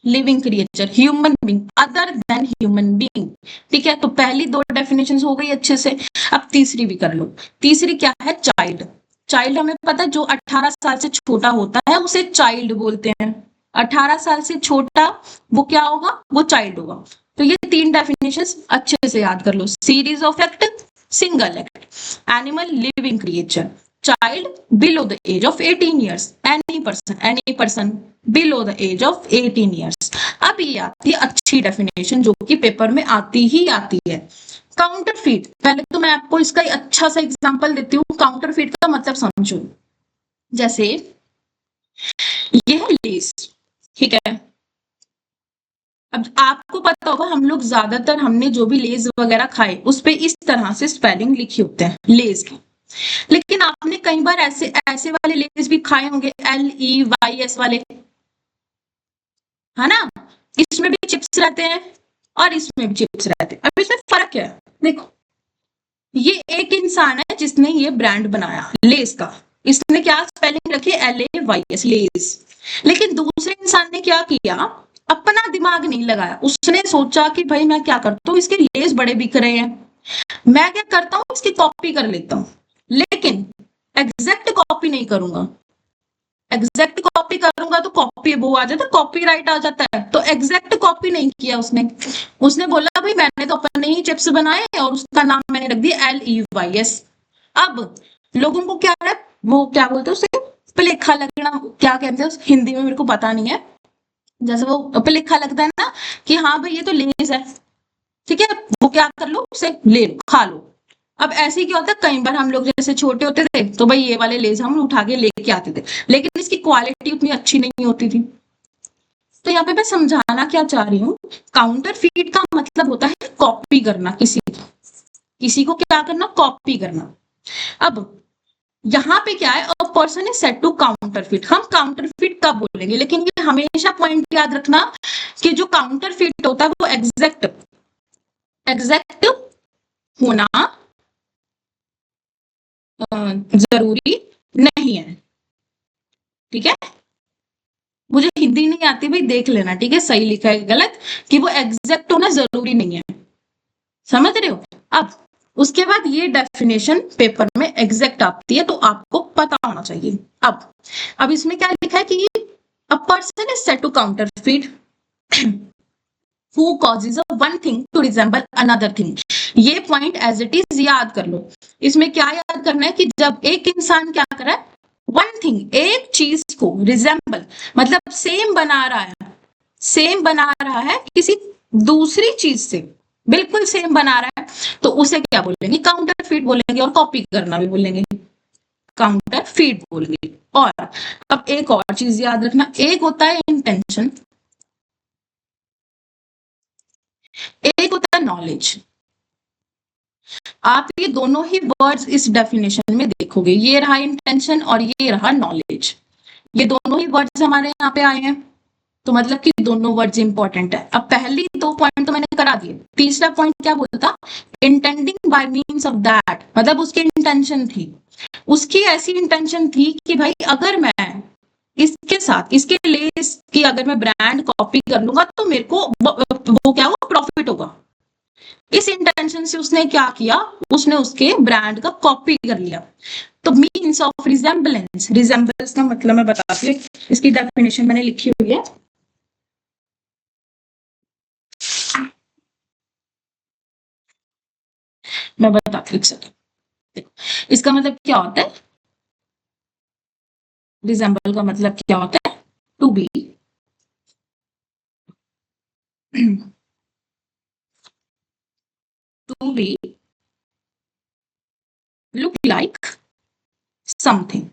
living creature, human being, other than human being, ठीक है। तो पहली दो डेफिनेशन हो गई अच्छे से। अब तीसरी भी कर लो। तीसरी क्या है, चाइल्ड। चाइल्ड हमें पता है, जो 18 साल से छोटा होता है उसे चाइल्ड बोलते हैं। 18 साल से छोटा वो क्या होगा, वो चाइल्ड होगा। तो ये तीन डेफिनेशंस अच्छे से याद कर लो, series of act, single act, animal, living creature, child below the age of 18 years, any person below the age of 18 years। अब ये आती है अच्छी डेफिनेशन जो कि पेपर में आती ही आती है। काउंटरफीट, पहले तो मैं आपको इसका अच्छा सा एग्जांपल देती हूँ, काउंटरफीट का मतलब समझो। जैसे ये है लेस, ठीक है। अब आपको पता होगा, हम लोग ज्यादातर हमने जो भी लेज वगैरह खाए उस पे इस तरह से स्पेलिंग लिखी होते हैं लेज की। लेकिन आपने कई बार ऐसे ऐसे वाले लेज भी खाए होंगे, LEYS वाले, है ना। इसमें भी चिप्स रहते हैं और इसमें भी चिप्स रहते हैं। अब इसमें फर्क क्या है, देखो, ये एक इंसान है जिसने ये ब्रांड बनाया लेस का, इसने क्या स्पेलिंग रखी, LAYS, लेस। लेकिन दूसरे इंसान ने क्या किया, अपना दिमाग नहीं लगाया, उसने सोचा कि भाई मैं क्या करता हूँ, इसके लेस बड़े बिक रहे हैं, मैं क्या करता हूँ इसकी कॉपी कर लेता हूँ। लेकिन एग्जैक्ट कॉपी नहीं करूंगा, एग्जैक्ट कॉपी करूंगा तो कॉपी वो आ जाता है, कॉपीराइट आ जाता है। तो एग्जैक्ट कॉपी नहीं किया उसने, उसने बोला भाई मैंने तो अपने ही चिप्स बनाए और उसका नाम मैंने रख दिया LEYS। अब लोगों को क्या है, वो क्या बोलते हैं उसे, पलेखा लगना, क्या कहते हैं हिंदी में मेरे को पता नहीं है, जैसे वो पलेखा लगता है ना कि हाँ भाई ये तो लेस है, ठीक है, वो क्या कर लो, उसे ले लो, खा लो। अब ऐसे क्या होता है, कई बार हम लोग जैसे छोटे होते थे तो भाई ये वाले लेज हम उठा के लेके आते थे, लेकिन इसकी क्वालिटी उतनी अच्छी नहीं होती थी। तो यहाँ पे मैं समझाना क्या चाह रही हूँ, काउंटर फीट का मतलब होता है कॉपी करना, किसी को क्या करना, कॉपी करना। अब यहाँ पे क्या है, a person is said to counterfeit, हम काउंटरफिट कब बोलेंगे, लेकिन ये हमेशा पॉइंट याद रखना कि जो काउंटरफिट होता है वो एग्जैक्ट एग्जैक्ट होना जरूरी नहीं है। ठीक है, मुझे हिंदी नहीं आती भाई, देख लेना, ठीक है, सही लिखा है गलत, कि वो एग्जैक्ट होना जरूरी नहीं है, समझ रहे हो। अब उसके बाद ये डेफिनेशन पेपर में एग्जैक्ट आती है, तो आपको पता होना चाहिए। अब इसमें क्या लिखा है कि a person is said to counterfeit who causes one thing to resemble another thing. ये पॉइंट एज इट इज याद कर लो। इसमें क्या याद करना है कि जब एक इंसान क्या कर रहा है, वन थिंग, एक चीज को रिजेंबल मतलब सेम बना रहा है, सेम बना रहा है किसी दूसरी चीज से, बिल्कुल सेम बना रहा है, तो उसे क्या बोलेंगे, काउंटरफीट बोलेंगे, और कॉपी करना भी बोलेंगे, काउंटरफीट बोलेंगे। और अब एक और चीज याद रखना, एक होता है इंटेंशन, एक होता है नॉलेज। आप ये दोनों ही वर्ड्स इस डेफिनेशन में देखोगे, ये रहा इंटेंशन और ये रहा नॉलेज, ये दोनों ही वर्ड्स हमारे यहाँ पे आए हैं, तो मतलब कि दोनों वर्ड्स इंपॉर्टेंट है। अब पहली दो पॉइंट तो मैंने करा दिए, तीसरा पॉइंट क्या बोलता, intending by means of that, मतलब उसकी इंटेंशन थी, उसकी ऐसी इंटेंशन थी कि भाई अगर मैं इसके साथ इसके लेस की अगर मैं ब्रांड कॉपी कर लूंगा तो मेरे को वो क्या वो प्रॉफिट होगा। इस इंटेंशन से उसने क्या किया, उसने उसके ब्रांड का कॉपी कर लिया। तो मीन्स ऑफ रिजेम्बलेंस, रिजेम्बलेंस का मतलब मैं बताती हूँ, इसकी डेफिनेशन मैंने लिखी हुई है, मैं बताती हूँ। इसका मतलब क्या होता है, रिजेंबल का मतलब क्या होता है, to be to be look like something.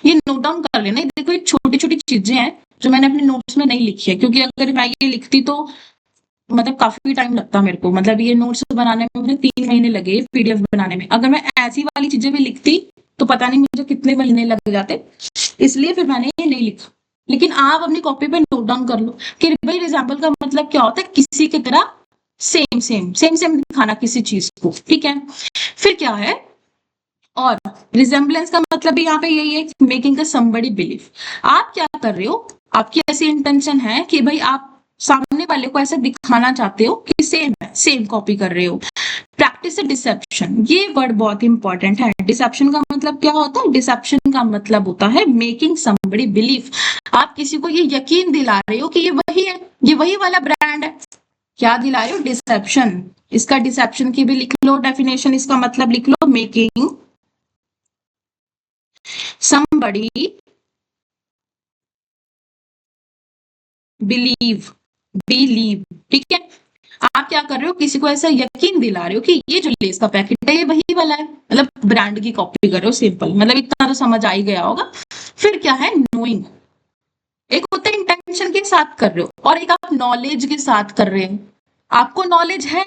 ये नोट डाउन कर लेना, देखो ये छोटी छोटी चीजें हैं जो मैंने अपने नोट्स में नहीं लिखी है, क्योंकि अगर मैं ये लिखती तो मतलब काफी टाइम लगता मेरे को, मतलब ये नोट्स बनाने में मुझे 3 महीने लगे, पीडीएफ बनाने में। अगर मैं ऐसी वाली चीजें भी लिखती तो पता नहीं मुझे कितने महीने लग जाते, इसलिए फिर मैंने ये नहीं लिखा। लेकिन आप अपनी कॉपी पे नोट डाउन कर लो कि भाई रिजेंबल का मतलब क्या होता है, किसी की तरह सेम सेम सेम सेम दिखाना किसी चीज को, ठीक है। फिर क्या है, और रिजेंबलेंस का मतलब भी यहाँ पे यही है, मेकिंग अ समबडी बिलीव। आप क्या कर रहे हो, आपकी ऐसी इंटेंशन है कि भाई आप सामने वाले को ऐसा दिखाना चाहते हो कि सेम है, सेम कॉपी कर रहे हो। प्रैक्टिस डिसेप्शन, ये वर्ड बहुत इंपॉर्टेंट है। डिसेप्शन का मतलब क्या होता है, डिसेप्शन का मतलब होता है मेकिंग समबडी बिलीव। आप किसी को ये यकीन दिला रहे हो कि ये वही है, ये वही वाला ब्रांड है। क्या दिला रहे हो, डिसेप्शन। इसका डिसेप्शन की भी लिख लो डेफिनेशन, इसका मतलब लिख लो, मेकिंग somebody believe, ठीक है। आप क्या कर रहे हो, किसी को ऐसा यकीन दिला रहे हो कि ये जो लेस का पैकेट है ये वही वाला है, मतलब ब्रांड की कॉपी कर रहे हो, सिंपल, मतलब इतना तो समझ आ ही गया होगा। फिर क्या है, नोइंग, एक होता है इंटेंशन के साथ कर रहे हो और एक आप नॉलेज के साथ कर रहे हो। आपको नॉलेज है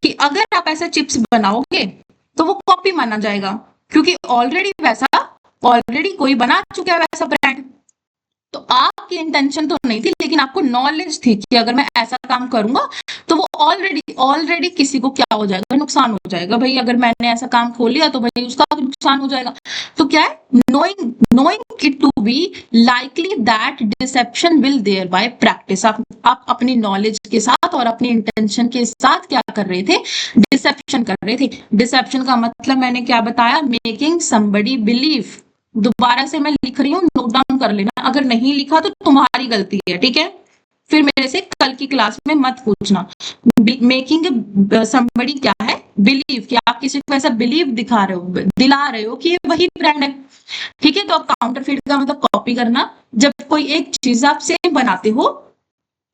कि अगर आप ऐसा चिप्स बनाओगे तो वो कॉपी माना जाएगा, क्योंकि ऑलरेडी कोई बना चुका है वैसा ब्रांड। तो आपकी इंटेंशन तो नहीं थी, लेकिन आपको नॉलेज थी कि अगर मैं ऐसा काम करूंगा तो वो ऑलरेडी किसी को क्या हो जाएगा, नुकसान हो जाएगा। भाई अगर मैंने ऐसा काम खोल लिया तो भाई उसका नुकसान हो जाएगा। तो क्या है, knowing it to be likely that deception will thereby practice. आप अपनी नॉलेज के साथ और अपनी इंटेंशन के साथ क्या कर रहे थे, डिसेप्शन कर रहे थे। डिसेप्शन का मतलब मैंने क्या बताया, मेकिंग समबडी बिलीव। दोबारा से मैं लिख रही हूँ, नोट डाउन कर लेना, अगर नहीं लिखा तो तुम्हारी गलती है, ठीक है। फिर मेरे से कल की क्लास में मत पूछना। मेकिंग समबडी क्या है, बिलीव, कि आप किसी को ऐसा बिलीव दिला रहे हो कि ये वही ब्रांड है, ठीक है। तो अब काउंटरफीट का मतलब कॉपी करना, जब कोई एक चीज आप सेम बनाते हो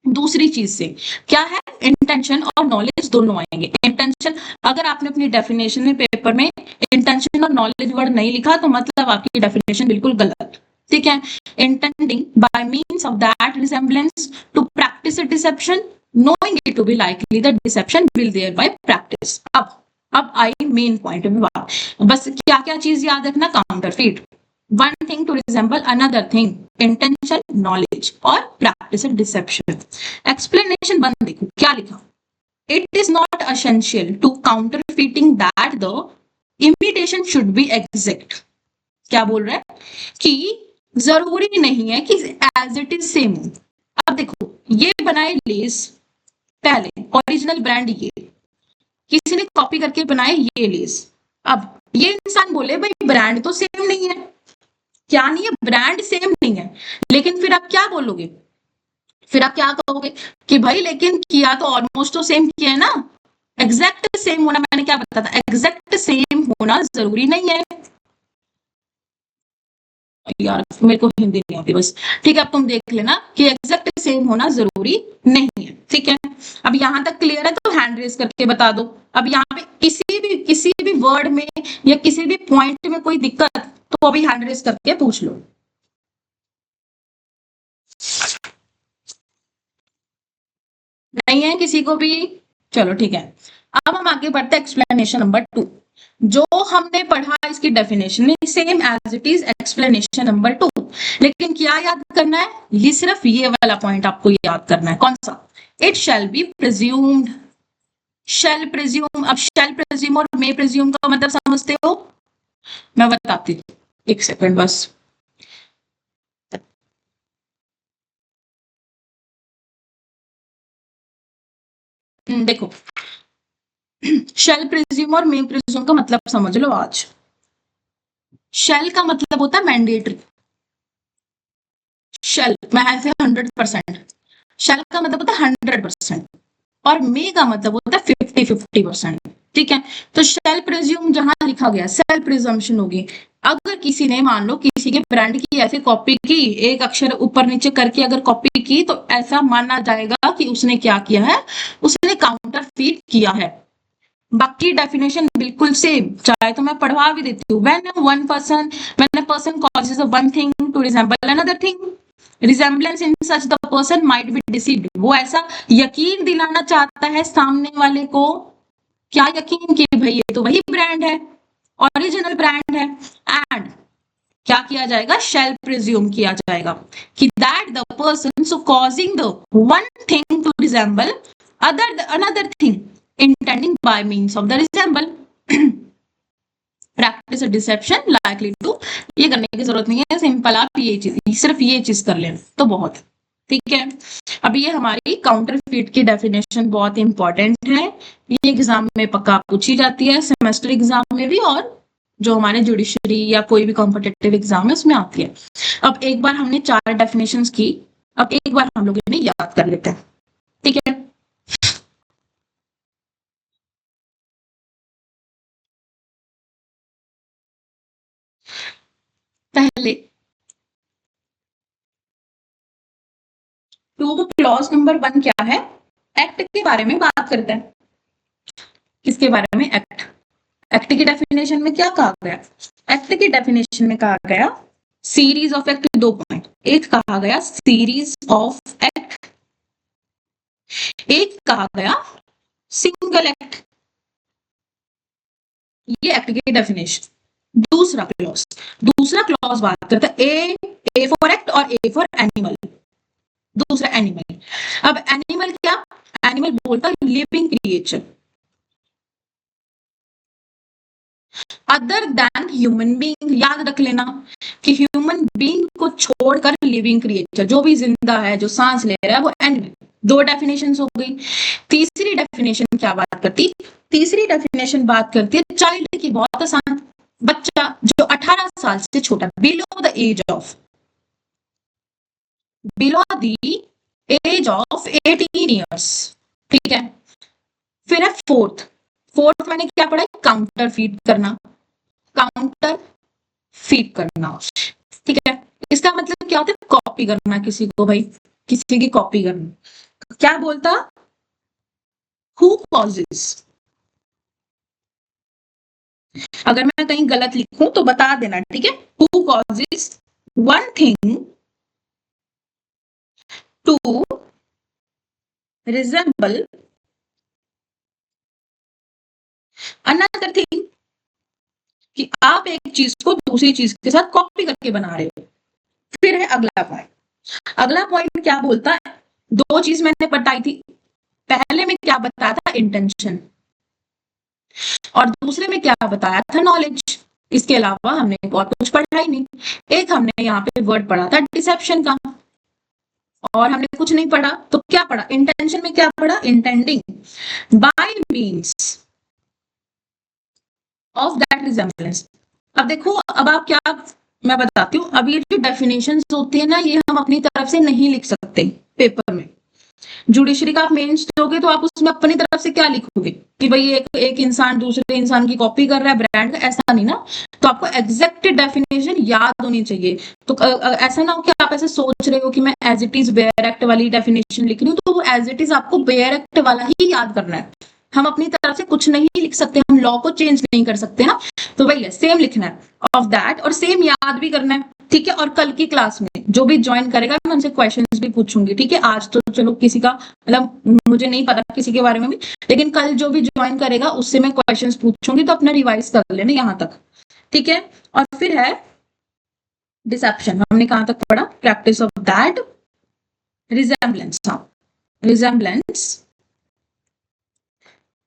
दूसरी चीज से। क्या है, इंटेंशन और नॉलेज दोनों आएंगे। इंटेंशन, अगर आपने अपनी डेफिनेशन में पेपर में इंटेंशन और नॉलेज वर्ड नहीं लिखा तो मतलब आपकी डेफिनेशन बिल्कुल गलत, ठीक है। Intending by means of that resemblance to practice a deception, knowing it to be likely that deception will thereby practice। अब आई मेन पॉइंट में बात, बस क्या क्या चीज याद रखना, counterfeit, one thing to resemble another thing, intention, knowledge और प्रैक्टिस डिसेप्शन। एक्सप्लेनेशन वन देखो क्या लिखा, it is not essential to counterfeiting that the imitation should be exact. क्या बोल रहा है कि जरूरी नहीं है कि एज इट इज सेम हो। अब देखो ये बनाए लेस, पहले ओरिजिनल ब्रांड ये, किसी ने कॉपी करके बनाए ये लेस। अब ये इंसान बोले भाई ब्रांड तो सेम नहीं है, क्या नहीं है, ब्रांड सेम नहीं है, लेकिन फिर आप क्या बोलोगे, फिर आप क्या कहोगे कि भाई लेकिन किया तो ऑलमोस्ट तो सेम किया है ना। एग्जैक्ट सेम होना, मैंने क्या बताया था, एग्जैक्ट सेम होना जरूरी नहीं है। यार मेरे को हिंदी नहीं आती बस, ठीक है, अब तुम देख लेना कि एग्जैक्ट सेम होना जरूरी नहीं है, ठीक है। अब यहां तक क्लियर है तो हैंड रेज करके बता दो। अब यहाँ पे किसी भी वर्ड में या किसी भी पॉइंट में कोई दिक्कत तो अभी हैंड रेज करके पूछ लो। नहीं है किसी को भी, चलो ठीक है। अब हम आगे बढ़ते हैं एक्सप्लेनेशन नंबर 2। जो हमने पढ़ा इसकी definition same as it is explanation number 2, लेकिन क्या याद करना है, ये सिर्फ ये वाला पॉइंट आपको याद करना है। कौन सा, it shall be presumed. Shell presume, अब शैल प्रिज्यूम और मे प्रिज्यूम का मतलब समझते हो, मैं बताती हूँ, एक सेकंड बस। देखो शेल प्रिज्यूम और मे प्रिज्यूम का मतलब समझ लो आज। शेल का मतलब होता है मैंडेटरी, शेल मैं ऐसे 100%, शेल का मतलब होता है 100% और मे का मतलब होता है 50-50%, ठीक है। तो शेल प्रिज्यूम जहां लिखा गया सेल प्रिजम्पशन होगी। अगर किसी ने मान लो किसी के ब्रांड की ऐसे कॉपी की, एक अक्षर ऊपर नीचे करके अगर कॉपी की, तो ऐसा माना जाएगा कि उसने क्या किया है, उसने काउंटरफीट किया है। बाकी डेफिनेशन बिल्कुल सेम, चाहे तो मैं पढ़वा भी देती हूँ। when a person causes one thing to resemble another thing, resemblance in such the person might be deceived। वो ऐसा यकीन दिलाना चाहता है सामने वाले को, क्या यकीन, कि भाई ये तो वही ब्रांड है, ओरिजिनल ब्रांड है। एंड क्या किया जाएगा, शेल प्रिज्यूम किया जाएगा कि that the person so causing the one thing to resemble another thing intending by means of the resemble practice a deception likely to। ये करने की जरूरत नहीं है, सिंपल आप ये चीज, सिर्फ ये चीज कर लेना तो बहुत है, ठीक है। अब ये हमारी काउंटरफीट की डेफिनेशन बहुत इंपॉर्टेंट है, ये एग्जाम में पक्का पूछी जाती है, सेमेस्टर एग्जाम में भी, और जो हमारे जुडिशरी या कोई भी कॉम्पिटिटिव एग्जाम है उसमें आती है। अब एक बार हमने 4 डेफिनेशंस की, अब एक बार हम लोग इन्हें याद कर लेते हैं, ठीक है। पहले टू क्लॉज नंबर 1 क्या है, एक्ट के बारे में बात करते हैं। किसके बारे में, एक्ट। एक्ट की डेफिनेशन में क्या कहा गया, एक्ट की डेफिनेशन में कहा गया सीरीज ऑफ एक्ट, 2 पॉइंट। एक कहा गया सीरीज ऑफ एक्ट, एक कहा गया सिंगल एक्ट, ये एक्ट की डेफिनेशन। दूसरा क्लॉज बात करता है ए फॉर एक्ट और ए फॉर एनिमल। दूसरा एनिमल, अब एनिमल क्या, एनिमल बोलता है living creature other than human being. याद रख लेना कि ह्यूमन बीइंग को छोड़कर लिविंग क्रिएचर, जो भी जिंदा है, जो सांस ले रहा है, वो एनिमल। 2 डेफिनेशन हो गई। तीसरी डेफिनेशन क्या बात करती, तीसरी डेफिनेशन बात करती है चाइल्ड की, बहुत आसान, बच्चा जो 18 साल से छोटा, below the age of, below the age of 18 years, ठीक है। फिर है फोर्थ मैंने क्या पढ़ा, काउंटर फीट करना, काउंटर फीट करना, ठीक है। इसका मतलब क्या होता है, कॉपी करना किसी को, भाई किसी की कॉपी करना। क्या बोलता, हु कॉजेज, अगर मैं कहीं गलत लिखूं तो बता देना, ठीक है। Who causes one thing to resemble another thing, कि आप एक चीज को दूसरी चीज के साथ कॉपी करके बना रहे हो। फिर है अगला पॉइंट, अगला पॉइंट क्या बोलता है, 2 चीज मैंने बताई थी, पहले में क्या बताया था, इंटेंशन, और दूसरे में क्या बताया था, नॉलेज। इसके अलावा हमने और कुछ पढ़ा ही नहीं। एक हमने यहाँ पे वर्ड पढ़ा था डिसेप्शन का, और हमने कुछ नहीं पढ़ा। तो क्या पढ़ा, इंटेंशन में क्या पढ़ा, intending by means of that resemblance. अब देखो, अब आप क्या, मैं बताती हूँ। अब ये जो डेफिनेशंस होती है ना, ये हम अपनी तरफ से नहीं लिख सकते पेपर में। जुडिशरी का आप मेंस दोगे तो आप उसमें अपनी तरफ से क्या लिखोगे कि भाई एक इंसान दूसरे इंसान की कॉपी कर रहा है ब्रांड का, ऐसा नहीं ना। तो आपको एग्जैक्ट डेफिनेशन याद होनी चाहिए। तो ऐसा ना हो कि आप ऐसे सोच रहे हो कि मैं as it is bare act वाली डेफिनेशन लिख रही हूँ, तो वो एज इट इज आपको बेयर एक्ट वाला ही याद करना है। हम अपनी तरफ से कुछ नहीं लिख सकते, हम लॉ को चेंज नहीं कर सकते ना। तो वही है, सेम लिखना है ऑफ दैट, और सेम याद भी करना है, ठीक है। और कल की क्लास में जो भी ज्वाइन करेगा मैं उनसे क्वेश्चंस भी पूछूंगी, ठीक है। आज तो चलो किसी का मतलब मुझे नहीं पता किसी के बारे में भी, लेकिन कल जो भी ज्वाइन करेगा उससे मैं क्वेश्चंस पूछूंगी, तो अपना रिवाइज कर लेना यहाँ तक, ठीक है। और फिर है डिसेप्शन, हमने कहां तक पढ़ा, प्रैक्टिस ऑफ दैट रिजेम्बलेंस, हाँ, रिजेम्बलेंस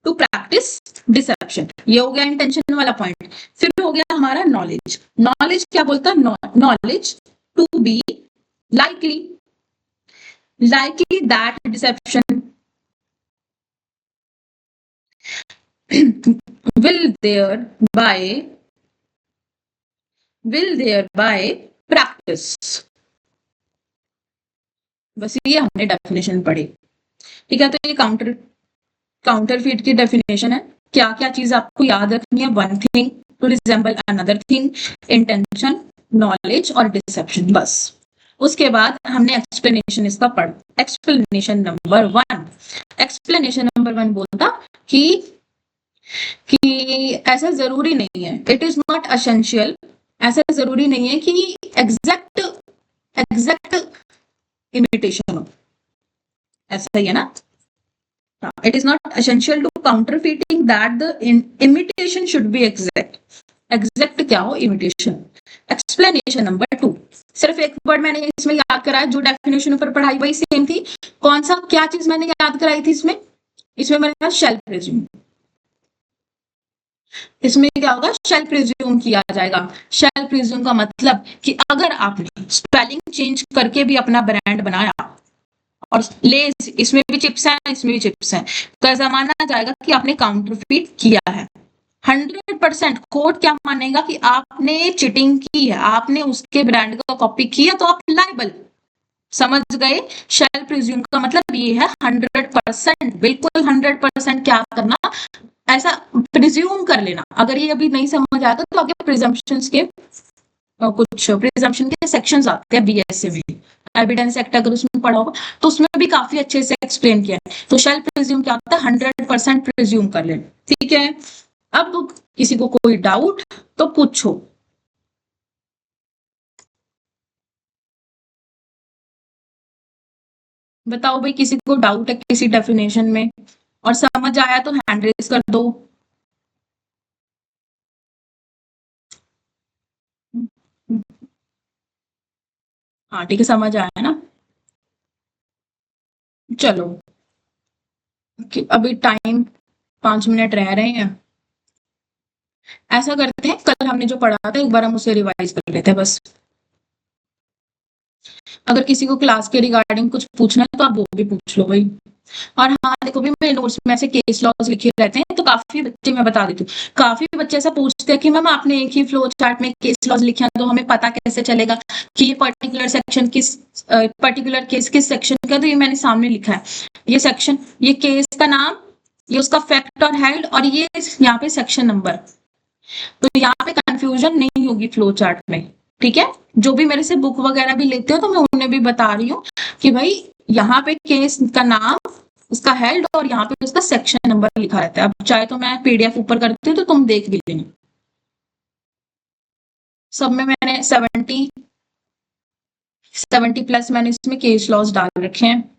टू प्रैक्टिस डिसेप्शन, ये हो गया इंटेंशन वाला पॉइंट। फिर हो गया हमारा नॉलेज। नॉलेज क्या बोलता है, knowledge to be likely that deception will thereby practice। बस ये हमने डेफिनेशन पढ़ी, ठीक है। तो ये काउंटरफीट की डेफिनेशन है। क्या क्या चीज आपको याद रखनी है, one thing to resemble another thing, intention, knowledge और डिसेप्शन, बस। उसके बाद हमने एक्सप्लेनेशन इसका पढ़, एक्सप्लेनेशन नंबर वन बोलता कि ऐसा जरूरी नहीं है, इट इज नॉट एसेंशियल, ऐसा जरूरी नहीं है कि एग्जैक्ट इमिटेशन हो, ऐसा ही है ना। It is not essential to counterfeiting that the imitation should be exact। Exact क्या हो, इमिटेशन। एक्सप्लेनेशन नंबर 2, सिर्फ एक वर्ड मैंने इसमें याद कराया, जो डेफिनेशन ऊपर पढ़ाई वही सेम थी। कौन सा, क्या चीज मैंने याद कराई थी इसमें मैंने कहा शेल प्रिज्यूम। इसमें क्या होगा, शेल प्रिज्यूम किया जाएगा। शेल प्रिज्यूम का मतलब कि अगर आपने स्पेलिंग चेंज करके भी अपना ब्रांड बनाया, और लेस इसमें भी चिप्स हैं इसमें भी चिप्स हैं, तो ऐसा माना जाएगा कि आपने काउंटरफीट किया है। 100% कोर्ट क्या मानेगा कि आपने चीटिंग की है, आपने उसके ब्रांड का कॉपी किया, तो आप लाइबल। समझ गए, शेल प्रिज्यूम का मतलब ये है 100%, बिल्कुल 100% क्या करना, ऐसा प्रिज्यूम कर लेना। अगर ये अभी नहीं समझ आता तो आगे प्रिजम्पशंस के कुछ प्रिजम्पशन के सेक्शंस आते हैं बीएसए में, एविडेंस एक्ट अगर उसमें पढ़ा होगा तो उसमें भी काफी अच्छे से एक्सप्लेन किया है। तो शेल प्रिज्यूम क्या होता है, 100% प्रिज्यूम कर लेना, ठीक है। अब किसी को कोई डाउट तो पूछो। बताओ भाई, किसी को डाउट है किसी डेफिनेशन में और समझ आया तो हैंड रेज कर दो। हाँ ठीक है, समझ आया ना। चलो अभी टाइम 5 मिनट रह रहे हैं। ऐसा करते हैं, कल हमने जो पढ़ा था एक बार हम उसे रिवाइज कर लेते हैं बस। अगर किसी को क्लास के रिगार्डिंग कुछ पूछना है तो आप वो भी पूछ लो भाई। और हाँ देखो भी, मेरे नोट्स में ऐसे केस लॉज लिखे रहते हैं, तो काफी बच्चे, मैं बता देती हूँ, काफी बच्चे ऐसा पूछते हैं कि मैम आपने एक ही फ्लो चार्ट में केस लॉज लिखे हैं, तो हमें पता कैसे चलेगा कि ये पर्टिकुलर सेक्शन किस पर्टिकुलर केस किस सेक्शन का। तो ये मैंने सामने लिखा है, ये सेक्शन, ये केस का नाम, ये उसका फैक्ट और हेड, और ये यहाँ पे सेक्शन नंबर। तो यहाँ पे कंफ्यूजन नहीं होगी फ्लो चार्ट में, ठीक है। जो भी मेरे से बुक वगैरह भी लेते हो तो मैं उन्हें भी बता रही हूँ कि भाई यहाँ पे केस का नाम, उसका हेड, और यहाँ पे उसका सेक्शन नंबर लिखा रहता है। अब चाहे तो मैं पीडीएफ ऊपर करती हूँ तो तुम देख भी लेना। सब में मैंने 70 प्लस मैंने इसमें केस लॉज डाल रखे हैं,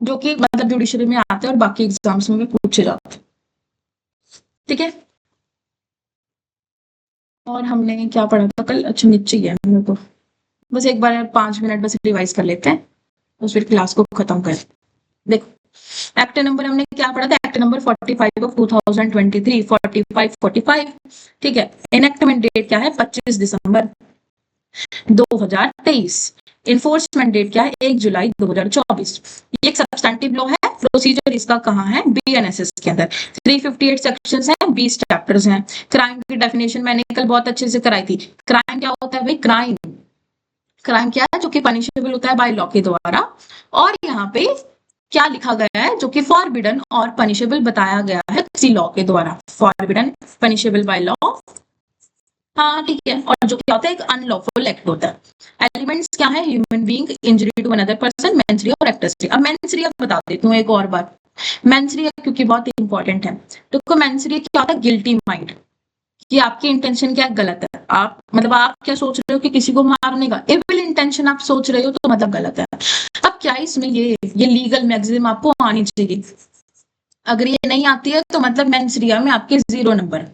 जो कि मतलब जुडिशरी में आते हैं और बाकी एग्जाम्स में भी पूछे जाते हैं, ठीक है। और हमने क्या पढ़ा था कल, अच्छा नीचे ही है मेरे को, बस एक बार 5 मिनट बस रिवाइज कर लेते हैं, तो फिर क्लास को खत्म कर। देखो एक्ट नंबर हमने क्या पढ़ा था, एक्ट नंबर 45 ऑफ 2023, 45 ठीक है। इनेक्टमेंट डेट क्या है, 25 दिसंबर 2023। इन्फोर्समेंट डेट क्या है, 1 जुलाई 2024। ये एक सब्सटैंटिव लॉ है। प्रोसीजर इसका कहाँ है, बीएनएसएस के अंदर। 358 सेक्शंस हैं, 20 चैप्टर्स हैं। क्राइम की डेफिनेशन मैंने कल बहुत अच्छे से कराई थी। क्राइम क्या होता है भाई, क्राइम क्राइम क्या है, जो कि पनिशेबल होता है बाय लॉ के द्वारा। और यहाँ पे क्या लिखा गया है, जो कि फॉरबिडन और पनिशेबल बताया गया है किसी लॉ के द्वारा। फॉरबिडन, पनिशेबल बाय लॉ, हाँ ठीक है। और जो क्या होता है, एक अनलॉफुल एक्ट होता है। एलिमेंट्स क्या है, human being, injury to another person, mens और एक्टस। अब मेंस बता देती हूँ एक और बार। मेंस क्योंकि बहुत इंपॉर्टेंट है। तो मेंस क्या होता है, गिल्टी माइंड, कि आपकी इंटेंशन क्या गलत है। आप मतलब आप क्या सोच रहे हो कि किसी को मारने का इविल इंटेंशन आप सोच रहे हो, तो मतलब गलत है। अब क्या इसमें ये लीगल मैक्सिम आपको आनी चाहिए। अगर ये नहीं आती है तो मतलब मेंसरिया में आपके 0 नंबर,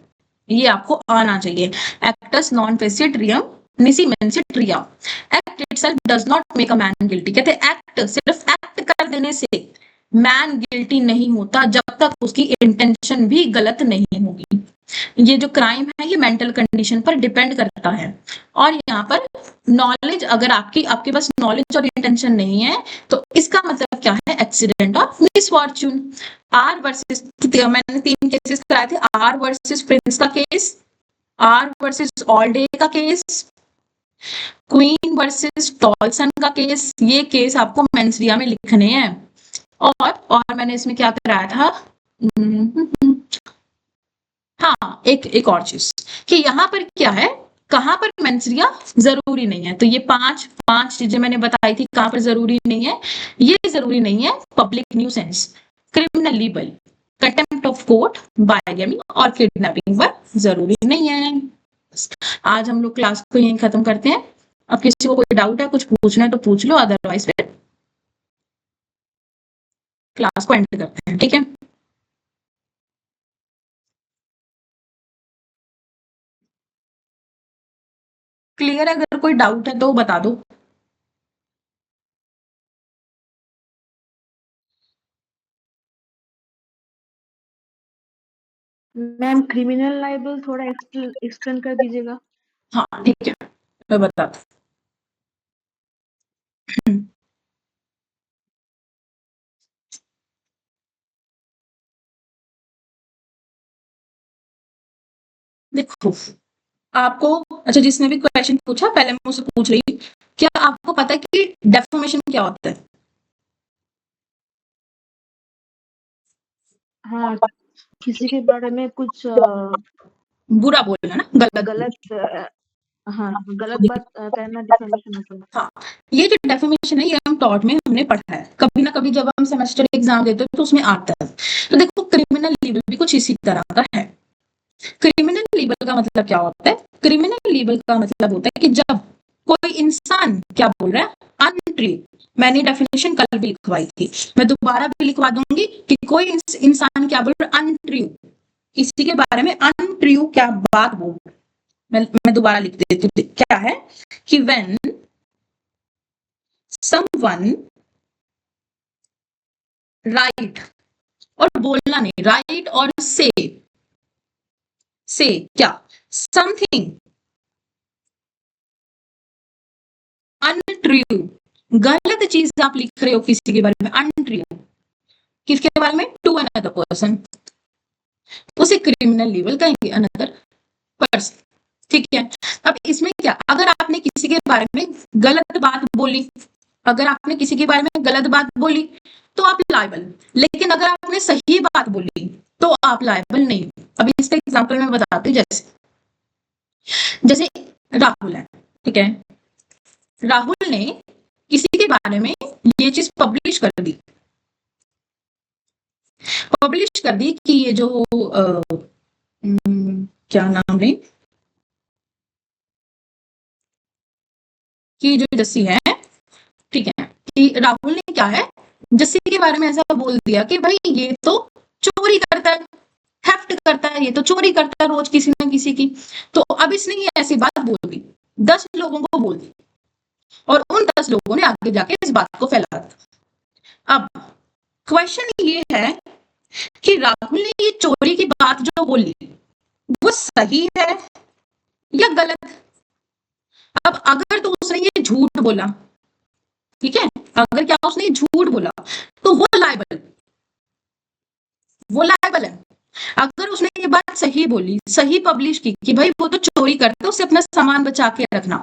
ये आपको आना चाहिए। एक्टस नॉन फेसिट रियम निसी मेंसिट रिया। Act itself does not make a man guilty. कहते एक्ट, सिर्फ एक्ट कर देने से मैन गिल्टी नहीं होता जब तक उसकी इंटेंशन भी गलत नहीं होगी। ये जो क्राइम है ये मेंटल कंडीशन पर डिपेंड करता है। और यहाँ पर नॉलेज, अगर आपके पास नॉलेज और इंटेंशन नहीं है, तो इसका मतलब क्या है, एक्सीडेंट और मिसफॉर्च्यून। आर वर्सेस, मैंने 3 केसेस कराए थे। आर वर्सेस प्रिंस का case, R versus all day का केस, क्वीन वर्सेस टॉलसन का केस। ये केस आपको मेंसरिया में लिखने हैं। और मैंने इसमें क्या कराया था, हाँ एक और चीज, कि यहाँ पर क्या है, कहाँ पर मेंसरिया जरूरी नहीं है। तो ये पांच चीजें मैंने बताई थी, कहाँ पर जरूरी नहीं है। ये जरूरी नहीं है, public nuisance, criminal libel, contempt of court, bigamy और किडनैपिंग पर जरूरी नहीं है। आज हम लोग क्लास को यहीं खत्म करते हैं। अब किसी को कोई डाउट है, कुछ पूछना है तो पूछ लो, अदरवाइज फिर क्लास को एंड करते हैं, ठीक है। क्लियर है, अगर कोई डाउट है तो बता दो। मैम क्रिमिनल लाइबल थोड़ा एक्सप्लेन कर दीजिएगा। हाँ ठीक है, मैं बताती हूँ। देखो, आपको, अच्छा जिसने भी क्वेश्चन पूछा पहले मैं उससे पूछ रही हूँ, क्या आपको पता है कि डेफोमेशन क्या होता है? हाँ, किसी के बारे में कुछ बुरा बोलना ना, गलत हाँ गलत बात कहना डिफेमेशन होता है। हाँ, ये जो डेफोमेशन है ये हम टॉट में हमने पढ़ा है, कभी ना कभी जब हम सेमेस्टर एग्जाम देते हैं तो उसमें आता है। तो देखो, क्रिमिनल लीबल भी कुछ इसी तरह का है। क्रिमिनल लीबल का मतलब क्या होता है, क्रिमिनल लीबल का मतलब होता है कि जब कोई इंसान क्या बोल रहा है, अनट्रू। मैंने डेफिनेशन कल भी लिखवाई थी, मैं दोबारा भी लिखवा दूंगी कि कोई इंसान क्या बोल रहा है, अनट्रू, किसी के बारे में अनट्रू क्या बात बोल रहा है। मैं दोबारा लिख देती हूँ, क्या है कि व्हेन समवन राइट, और बोलना नहीं, राइट और से क्या, समथिंग अनट्रू, गलत चीज आप लिख रहे हो किसी के बारे में, अनट्रू, किसके बारे में, टू अनदर पर्सन, उसे क्रिमिनल लीबल कहेंगे, अनदर पर्सन, ठीक है। अब इसमें क्या, अगर आपने किसी के बारे में गलत बात बोली, अगर आपने किसी के बारे में गलत बात बोली तो आप लायबल, लेकिन अगर आपने सही बात बोली तो आप लायबल नहीं। अभी इसका एग्जांपल मैं बताती हूँ, जैसे राहुल है, ठीक है। राहुल ने किसी के बारे में ये चीज पब्लिश कर दी कि ये जो क्या नाम है, कि जो जस्सी है, ठीक है, कि राहुल ने क्या है, जस्सी के बारे में ऐसा बोल दिया कि भाई ये तो चोरी करता है, थेफ्ट करता है, ये तो चोरी करता है रोज किसी ना किसी की। तो अब इसने ये ऐसी बात बोल दी, 10 लोगों को बोल दी, और उन 10 लोगों ने आगे जाके इस बात को फैला दिया। अब क्वेश्चन ये है कि राहुल ने ये चोरी की बात जो बोली वो सही है या गलत। अब अगर तो उसने ये झूठ बोला, ठीक है, अगर क्या उसने ये झूठ बोला तो वो लायबल है। अगर उसने ये बात सही बोली, सही पब्लिश की कि भाई वो तो चोरी करता है, उसे अपना सामान बचा के रखना,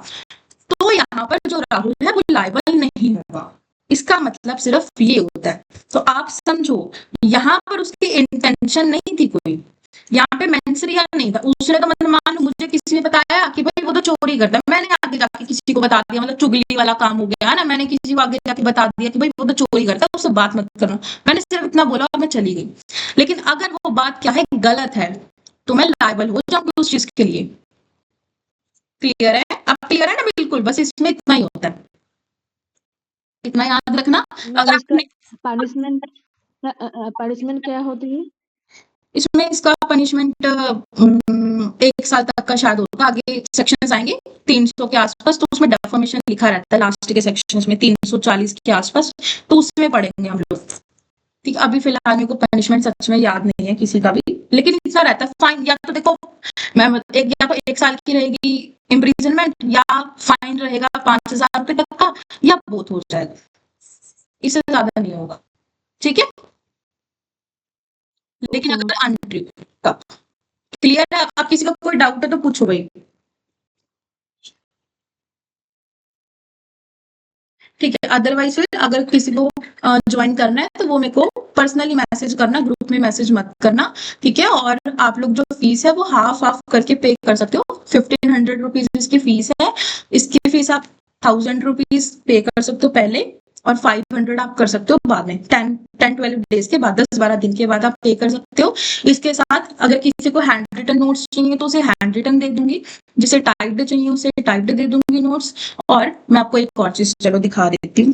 तो यहाँ पर जो राहुल है वो लायबल नहीं होगा। इसका मतलब सिर्फ ये होता है। तो आप समझो यहाँ पर उसकी इंटेंशन नहीं थी कोई, यहाँ पे मेंसरिया नहीं था। उसने तो मतलब मान लो मुझे किसी ने बताया कि भाई वो तो चोरी करता है, मैंने आगे जाके किसी को बता दिया, मतलब चुगली वाला काम हो गया ना, मैंने किसी को आगे जाके बता दिया कि भाई वो तो चोरी करता है, उससे बात मत करना, मैंने सिर्फ इतना बोला और मैं चली गई। लेकिन अगर वो बात क्या है गलत है तो मैं लायबल हो जाऊंगी उस चीज के लिए। क्लियर है? अब क्लियर है ना? बिल्कुल, बस इसमें इतना ही होता है, इतना याद रखना। अगर इसका आपने पनिशमेंट क्या होती है? इसमें इसका पनिशमेंट 1 साल तक का शायद होगा। आगे सेक्शंस आएंगे 300 के आसपास, तो उसमें डेफर्मेशन लिखा रहता है लास्ट के सेक्शंस में 340 के आसपास, तो उसमें पढ़ेंगे हम लोग। ठीक, अभी फिलहाल मेरे को पनिशमेंट सच में याद नहीं है किसी का भी, लेकिन इतना रहता है फाइन, या तो देखो मैं या तो 1 साल की रहेगी इम्प्रिजनमेंट, या फाइन रहेगा 5,000 रुपए तक का, या बोथ हो जाएगा, इससे ज्यादा नहीं होगा। ठीक है, लेकिन ओके मैम। अगर अनट्रू तब। क्लियर है? आप किसी का कोई डाउट है तो पूछो भाई। ठीक है, अदरवाइज फिर अगर किसी को ज्वाइन करना है तो वो मेरे को पर्सनली मैसेज करना, ग्रुप में मैसेज मत करना, ठीक है। और आप लोग जो फीस है वो हाफ करके पे कर सकते हो। 1500 रुपीज इसकी फीस है। इसकी फीस आप 1000 रुपीज पे कर सकते हो पहले, और 500 आप कर सकते हो बाद में, 10-12 डेज के बाद, 10-12 दिन के बाद आप पे कर सकते हो। इसके साथ अगर किसी को हैंड रिटन नोट्स चाहिए तो उसे हैंड रिटन दे दूंगी, जिसे टाइप्ड चाहिए उसे टाइप्ड दे दूंगी नोट्स। और मैं आपको एक और चीज चलो दिखा देती हूँ।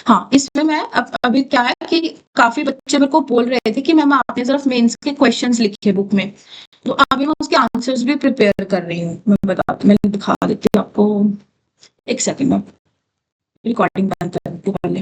हाँ, इसमें मैं अभी क्या है कि काफी बच्चे मेरे को बोल रहे थे कि मैम आपने सिर्फ मेंस के क्वेश्चंस लिखे बुक में, तो अभी मैं उसके आंसर्स भी प्रिपेयर कर रही हूँ। मैं दिखा देती हूँ आपको, एक सेकंड में रिकॉर्डिंग बंद कर देती हूँ पहले।